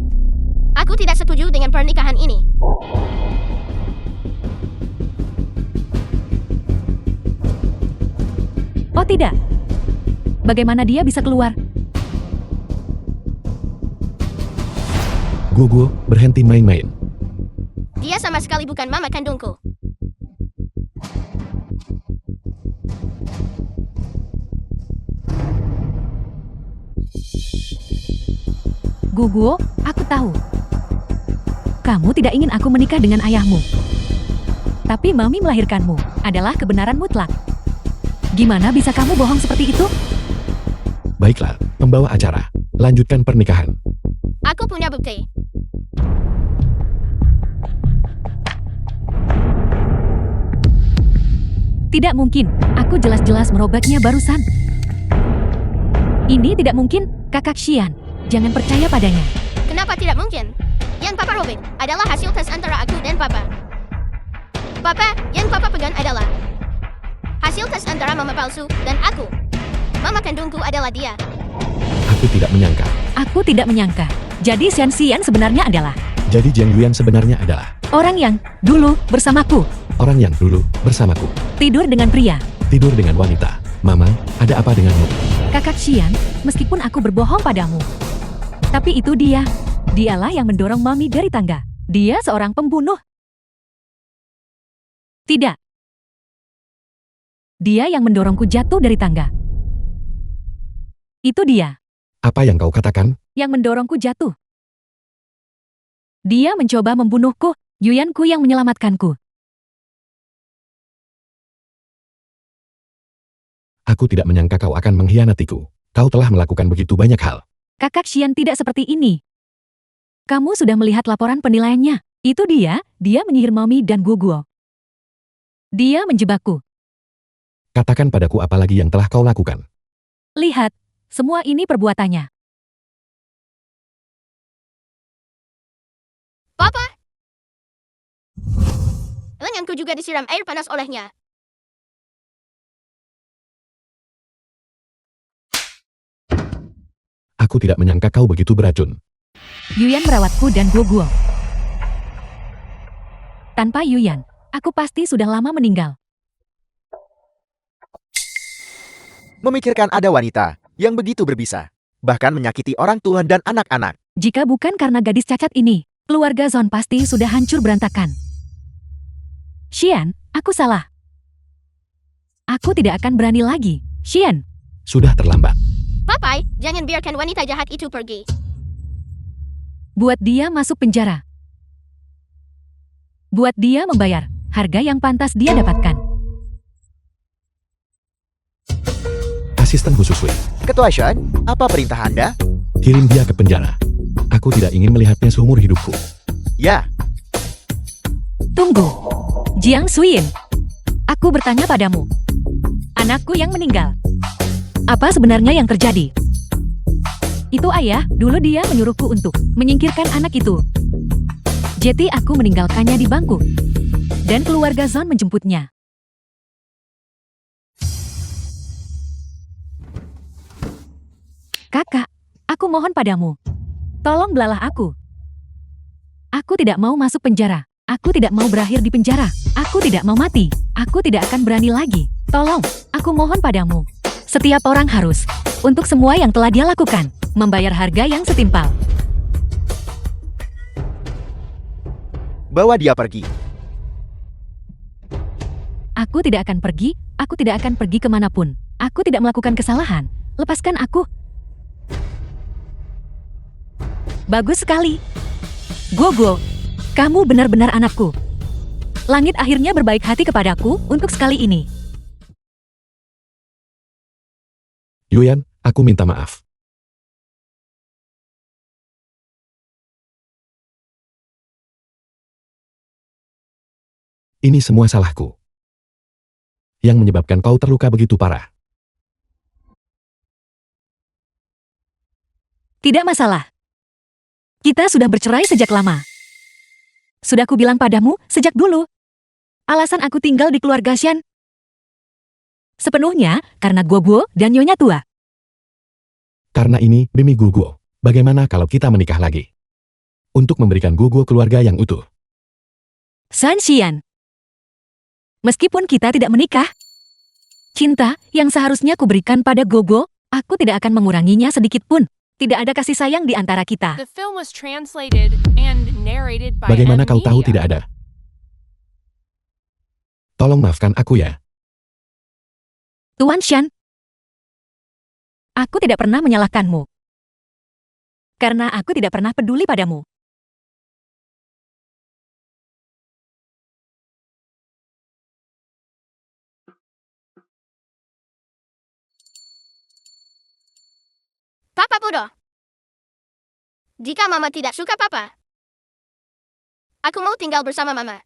Aku tidak setuju dengan pernikahan ini. Oh tidak. Bagaimana dia bisa keluar? Gogo, berhenti main-main. Dia sama sekali bukan mama kandungku. Gogo, aku tahu. Kamu tidak ingin aku menikah dengan ayahmu. Tapi mami melahirkanmu adalah kebenaran mutlak. Gimana bisa kamu bohong seperti itu? Baiklah, pembawa acara. Lanjutkan pernikahan. Aku punya bukti. Tidak mungkin, aku jelas-jelas merobeknya barusan. Ini tidak mungkin, Kakak Xian. Jangan percaya padanya. Kenapa tidak mungkin? Yang Papa robek adalah hasil tes antara aku dan Papa. Papa, yang Papa pegang adalah hasil tes antara mama palsu dan aku. Mama kandungku adalah dia. Aku tidak menyangka. Aku tidak menyangka. Jadi Xian sebenarnya adalah Jadi Jiang Yuan sebenarnya adalah orang yang dulu bersamaku. orang yang dulu bersamaku. Tidur dengan pria. Tidur dengan wanita. Mama, ada apa denganmu? Kakak Xian, meskipun aku berbohong padamu. Tapi itu dia. Dialah yang mendorong mami dari tangga. Dia seorang pembunuh. Tidak. Dia yang mendorongku jatuh dari tangga. Itu dia Apa yang kau katakan? yang mendorongku jatuh. Dia mencoba membunuhku, Yuyanku yang menyelamatkanku. Aku tidak menyangka kau akan mengkhianatiku. Kau telah melakukan begitu banyak hal. Kakak Xian tidak seperti ini. Kamu sudah melihat laporan penilaiannya. Itu dia menyihir mami dan Guguo. Dia menjebakku. Katakan padaku apa lagi yang telah kau lakukan. Lihat, semua ini perbuatannya. Papa! Lenganku juga disiram air panas olehnya. Aku tidak menyangka kau begitu beracun. Yuyan merawatku dan Guguo. Tanpa Yuyan, aku pasti sudah lama meninggal. Memikirkan ada wanita yang begitu berbisa, bahkan menyakiti orang tua dan anak-anak. Jika bukan karena gadis cacat ini, keluarga Zon pasti sudah hancur berantakan. Xian, aku salah. Aku tidak akan berani lagi. Xian, Sudah terlambat. Papai, jangan biarkan wanita jahat itu pergi. buat dia masuk penjara. Buat dia membayar harga yang pantas dia dapatkan. Asisten khusus Wei, Ketua Shen, apa perintah Anda? kirim dia ke penjara. Aku tidak ingin melihatnya seumur hidupku. Ya. Tunggu. Jiang Suyin. Aku bertanya padamu. Anakku yang meninggal. Apa sebenarnya yang terjadi? Itu ayah, dulu dia menyuruhku untuk menyingkirkan anak itu. Jadi aku meninggalkannya di bangku. Dan keluarga Zon menjemputnya. Kakak, aku mohon padamu. Tolong belalah aku. Aku tidak mau masuk penjara. Aku tidak mau berakhir di penjara. Aku tidak mau mati. Aku tidak akan berani lagi. Tolong, aku mohon padamu. Setiap orang harus, untuk semua yang telah dia lakukan, membayar harga yang setimpal. Bawa dia pergi. Aku tidak akan pergi, aku tidak akan pergi kemanapun. Aku tidak melakukan kesalahan. Lepaskan aku. Bagus sekali. Gogo, kamu benar-benar anakku. Langit akhirnya berbaik hati kepadaku untuk sekali ini. Yuyan, aku minta maaf. Ini semua salahku. Yang menyebabkan kau terluka begitu parah. Tidak masalah. Kita sudah bercerai sejak lama. Sudah kubilang padamu sejak dulu. Alasan aku tinggal di keluarga Shan sepenuhnya karena Gogo dan Nyonya tua. Karena ini demi Guguo. Bagaimana kalau kita menikah lagi? Untuk memberikan Guguo keluarga yang utuh. San Xian. Meskipun kita tidak menikah, cinta yang seharusnya kuberikan pada Gogo, aku tidak akan menguranginya sedikit pun. Tidak ada kasih sayang di antara kita. The film was translated and narrated by Bagaimana kau tahu Media. tidak ada? Tolong maafkan aku ya. Tuan Shan, aku tidak pernah menyalahkanmu. Karena aku tidak pernah peduli padamu. Papa bodoh. Jika Mama tidak suka Papa, aku mau tinggal bersama Mama.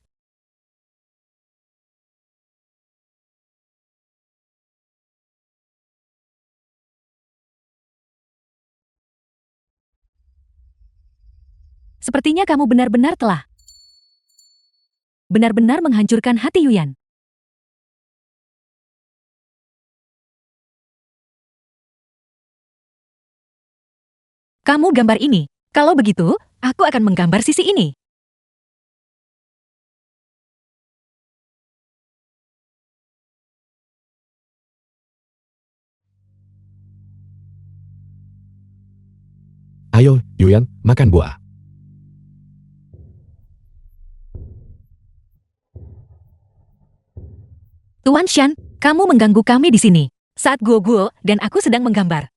Sepertinya kamu benar-benar telah benar-benar menghancurkan hati Yuyan. Kamu gambar ini. Kalau begitu, aku akan menggambar sisi ini. Ayo, Yuyan, makan buah. Tuan Shan, kamu mengganggu kami di sini. Saat Gogo dan aku sedang menggambar.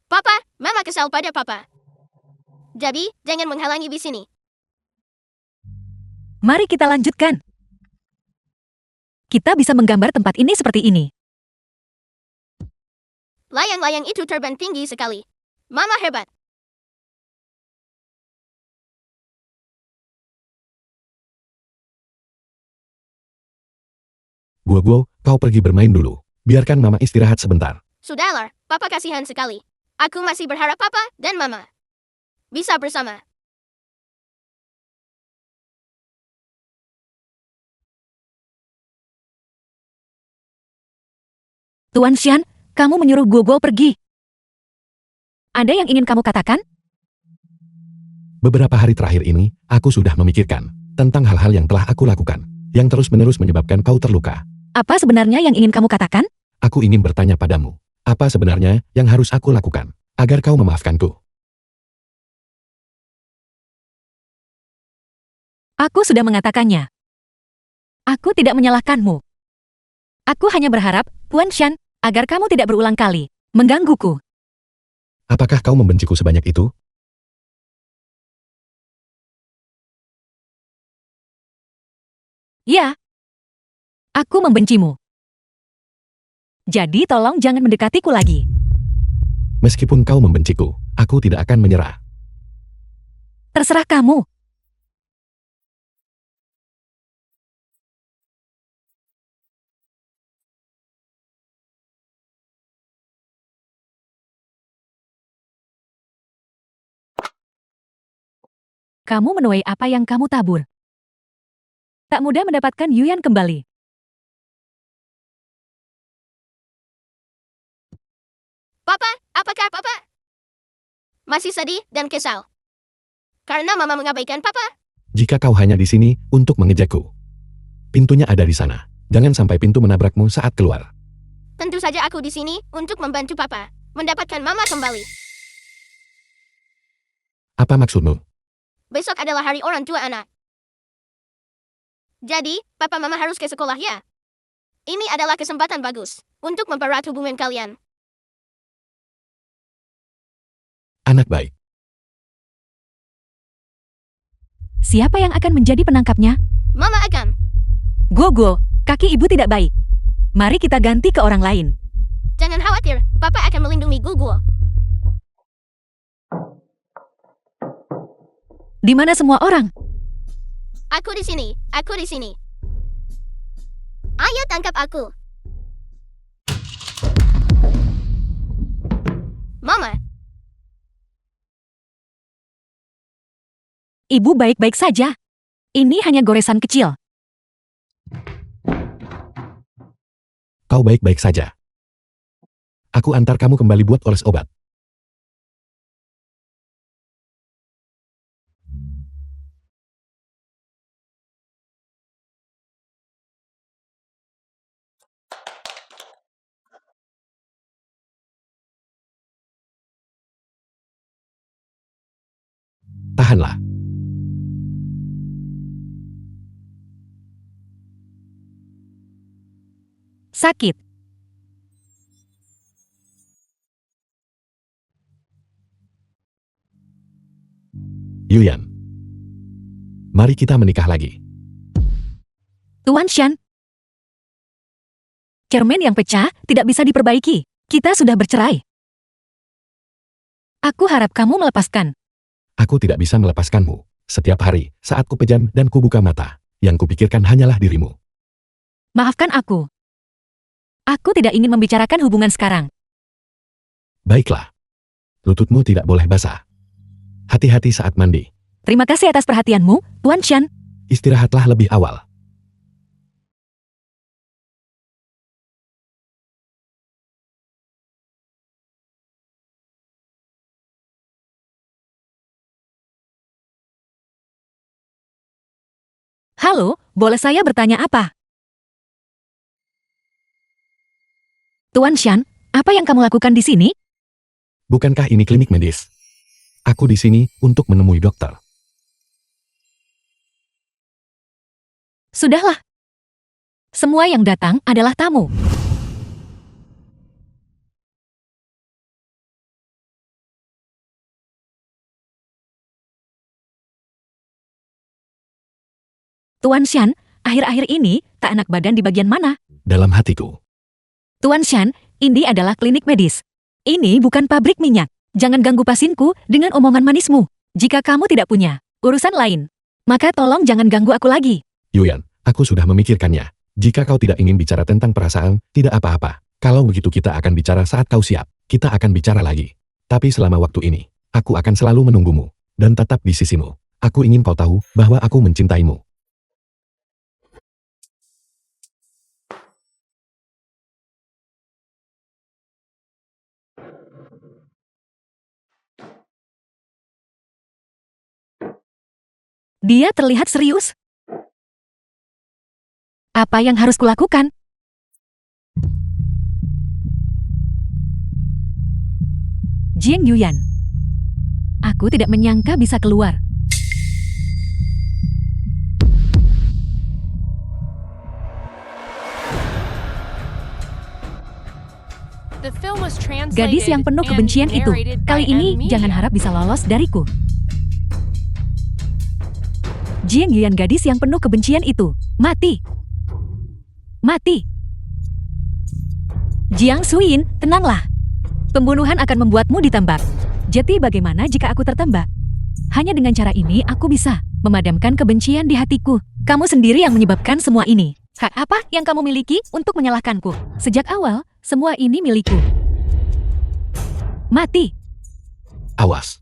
Papa, Mama kesal pada Papa. Jadi, jangan menghalangi di sini. Mari kita lanjutkan. Kita bisa menggambar tempat ini seperti ini. Layang-layang itu terbang tinggi sekali. Mama hebat. Guo, kau pergi bermain dulu. Biarkan Mama istirahat sebentar. Sudahlah, Papa kasihan sekali. Aku masih berharap Papa dan Mama bisa bersama. Tuan Shan, kamu menyuruh Gogo pergi. Ada yang ingin kamu katakan? Beberapa hari terakhir ini, aku sudah memikirkan tentang hal-hal yang telah aku lakukan, yang terus-menerus menyebabkan kau terluka. Apa sebenarnya yang ingin kamu katakan? Aku ingin bertanya padamu, apa sebenarnya yang harus aku lakukan agar kau memaafkanku? Aku sudah mengatakannya. Aku tidak menyalahkanmu. Aku hanya berharap, Tuan Shan, agar kamu tidak berulang kali menggangguku. Apakah kau membenciku sebanyak itu? Ya. Aku membencimu. Jadi tolong jangan mendekatiku lagi. Meskipun kau membenciku, aku tidak akan menyerah. Terserah kamu. Kamu menuai apa yang kamu tabur. Tak mudah mendapatkan Yuyan kembali. Papa, apakah Papa masih sedih dan kesal? Karena Mama mengabaikan Papa. Jika kau hanya di sini untuk mengejakku. Pintunya ada di sana. Jangan sampai pintu menabrakmu saat keluar. Tentu saja aku di sini untuk membantu Papa mendapatkan Mama kembali. Apa maksudmu? Besok adalah hari orang tua anak. Jadi, Papa Mama harus ke sekolah ya. Ini adalah kesempatan bagus untuk mempererat hubungan kalian. Anak baik. Siapa yang akan menjadi penangkapnya? Mama akan. Gogo, kaki ibu tidak baik. Mari kita ganti ke orang lain. Jangan khawatir, Papa akan melindungi Gugu. Di mana semua orang? Aku di sini, aku di sini. Ayo tangkap aku. Mama, Ibu baik-baik saja. Ini hanya goresan kecil. Kau baik-baik saja. Aku antar kamu kembali buat oles obat. Tahanlah. Sakit. Yuyan. Mari kita menikah lagi. Tuan Shan. Cermin yang pecah tidak bisa diperbaiki. Kita sudah bercerai. Aku harap kamu melepaskan. Aku tidak bisa melepaskanmu. Setiap hari, saat ku pejam dan ku buka mata, yang kupikirkan hanyalah dirimu. Maafkan aku. Aku tidak ingin membicarakan hubungan sekarang. Baiklah. Lututmu tidak boleh basah. Hati-hati saat mandi. Terima kasih atas perhatianmu, Tuan Shan. Istirahatlah lebih awal. Halo, boleh saya bertanya apa? Tuan Shan, apa yang kamu lakukan di sini? Bukankah ini klinik medis? Aku di sini untuk menemui dokter. Sudahlah. Semua yang datang adalah tamu. Tuan Shan, akhir-akhir ini tak enak badan di bagian mana? Dalam hatiku. Tuan Shan, ini adalah klinik medis. Ini bukan pabrik minyak. Jangan ganggu pasinku dengan omongan manismu. Jika kamu tidak punya urusan lain, maka tolong jangan ganggu aku lagi. Yuyan, aku sudah memikirkannya. Jika kau tidak ingin bicara tentang perasaan, tidak apa-apa. Kalau begitu kita akan bicara saat kau siap. Kita akan bicara lagi. Tapi selama waktu ini, aku akan selalu menunggumu. Dan tetap di sisimu. Aku ingin kau tahu bahwa aku mencintaimu. Dia terlihat serius. Apa yang harus kulakukan? Jiang Yuyan. Aku tidak menyangka bisa keluar. The film was translated Gadis yang penuh and kebencian itu, narrated by kali ini M. jangan Media. harap bisa lolos dariku. Jiang Yuyan, gadis yang penuh kebencian itu, mati. Mati. Jiang Suyin, tenanglah. Pembunuhan akan membuatmu ditembak. Jadi bagaimana jika aku tertembak? Hanya dengan cara ini aku bisa memadamkan kebencian di hatiku. Kamu sendiri yang menyebabkan semua ini. Hak apa yang kamu miliki untuk menyalahkanku? Sejak awal, semua ini milikku. Mati. Awas.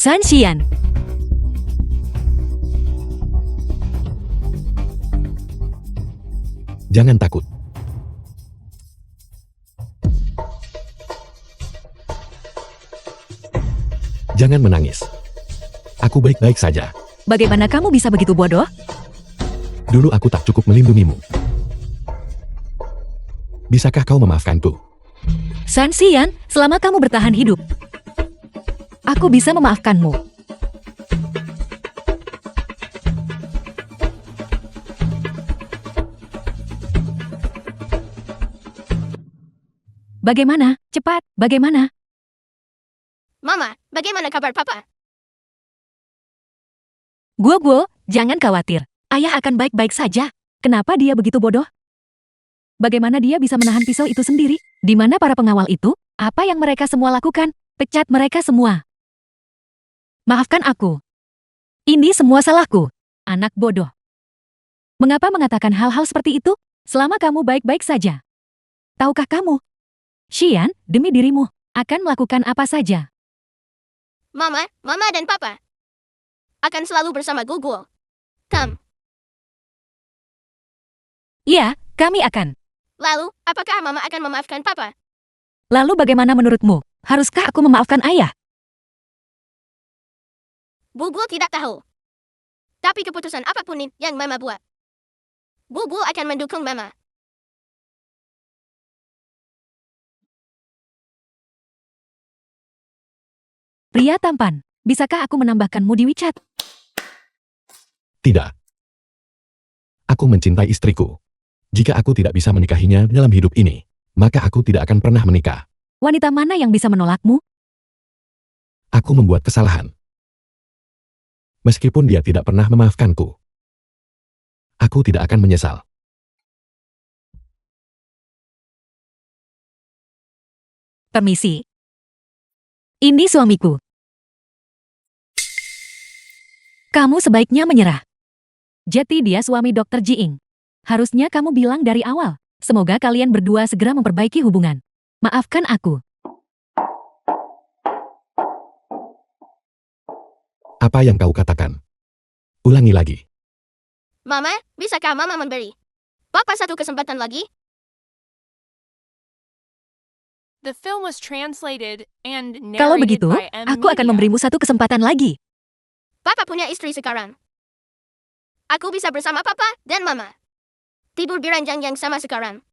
San Xian. Jangan takut. Jangan menangis. Aku baik-baik saja. Bagaimana kamu bisa begitu bodoh? Dulu aku tak cukup melindungimu. Bisakah kau memaafkanku? San Xian, selama kamu bertahan hidup, aku bisa memaafkanmu. Bagaimana? Cepat, bagaimana? Mama, bagaimana kabar papa? Guo, jangan khawatir. Ayah akan baik-baik saja. Kenapa dia begitu bodoh? Bagaimana dia bisa menahan pisau itu sendiri? Di mana para pengawal itu? Apa yang mereka semua lakukan? Pecat mereka semua. Maafkan aku. Ini semua salahku. Anak bodoh. Mengapa mengatakan hal-hal seperti itu? Selama kamu baik-baik saja. Tahukah kamu? Xian, demi dirimu, akan melakukan apa saja. Mama dan papa akan selalu bersama Guguo. Iya, kami akan. Lalu, apakah mama akan memaafkan papa? Lalu bagaimana menurutmu? Haruskah aku memaafkan ayah? Guguo tidak tahu. Tapi keputusan apapun yang mama buat, Guguo akan mendukung mama. Pria tampan, bisakah aku menambahkanmu di WeChat? Tidak. Aku mencintai istriku. Jika aku tidak bisa menikahinya dalam hidup ini, maka aku tidak akan pernah menikah. Wanita mana yang bisa menolakmu? Aku membuat kesalahan. Meskipun dia tidak pernah memaafkanku, aku tidak akan menyesal. Permisi. Ini suamiku. Kamu sebaiknya menyerah. Jadi dia suami Dr. Jiing. Harusnya kamu bilang dari awal. Semoga kalian berdua segera memperbaiki hubungan. Maafkan aku. Apa yang kau katakan? Ulangi lagi. Mama, bisakah mama memberi papa satu kesempatan lagi? The film was translated and Kalau narrated begitu, by M. aku akan Media. memberimu satu kesempatan lagi. Papa punya istri sekarang. Aku bisa bersama papa dan mama. Tidur di ranjang yang sama sekarang.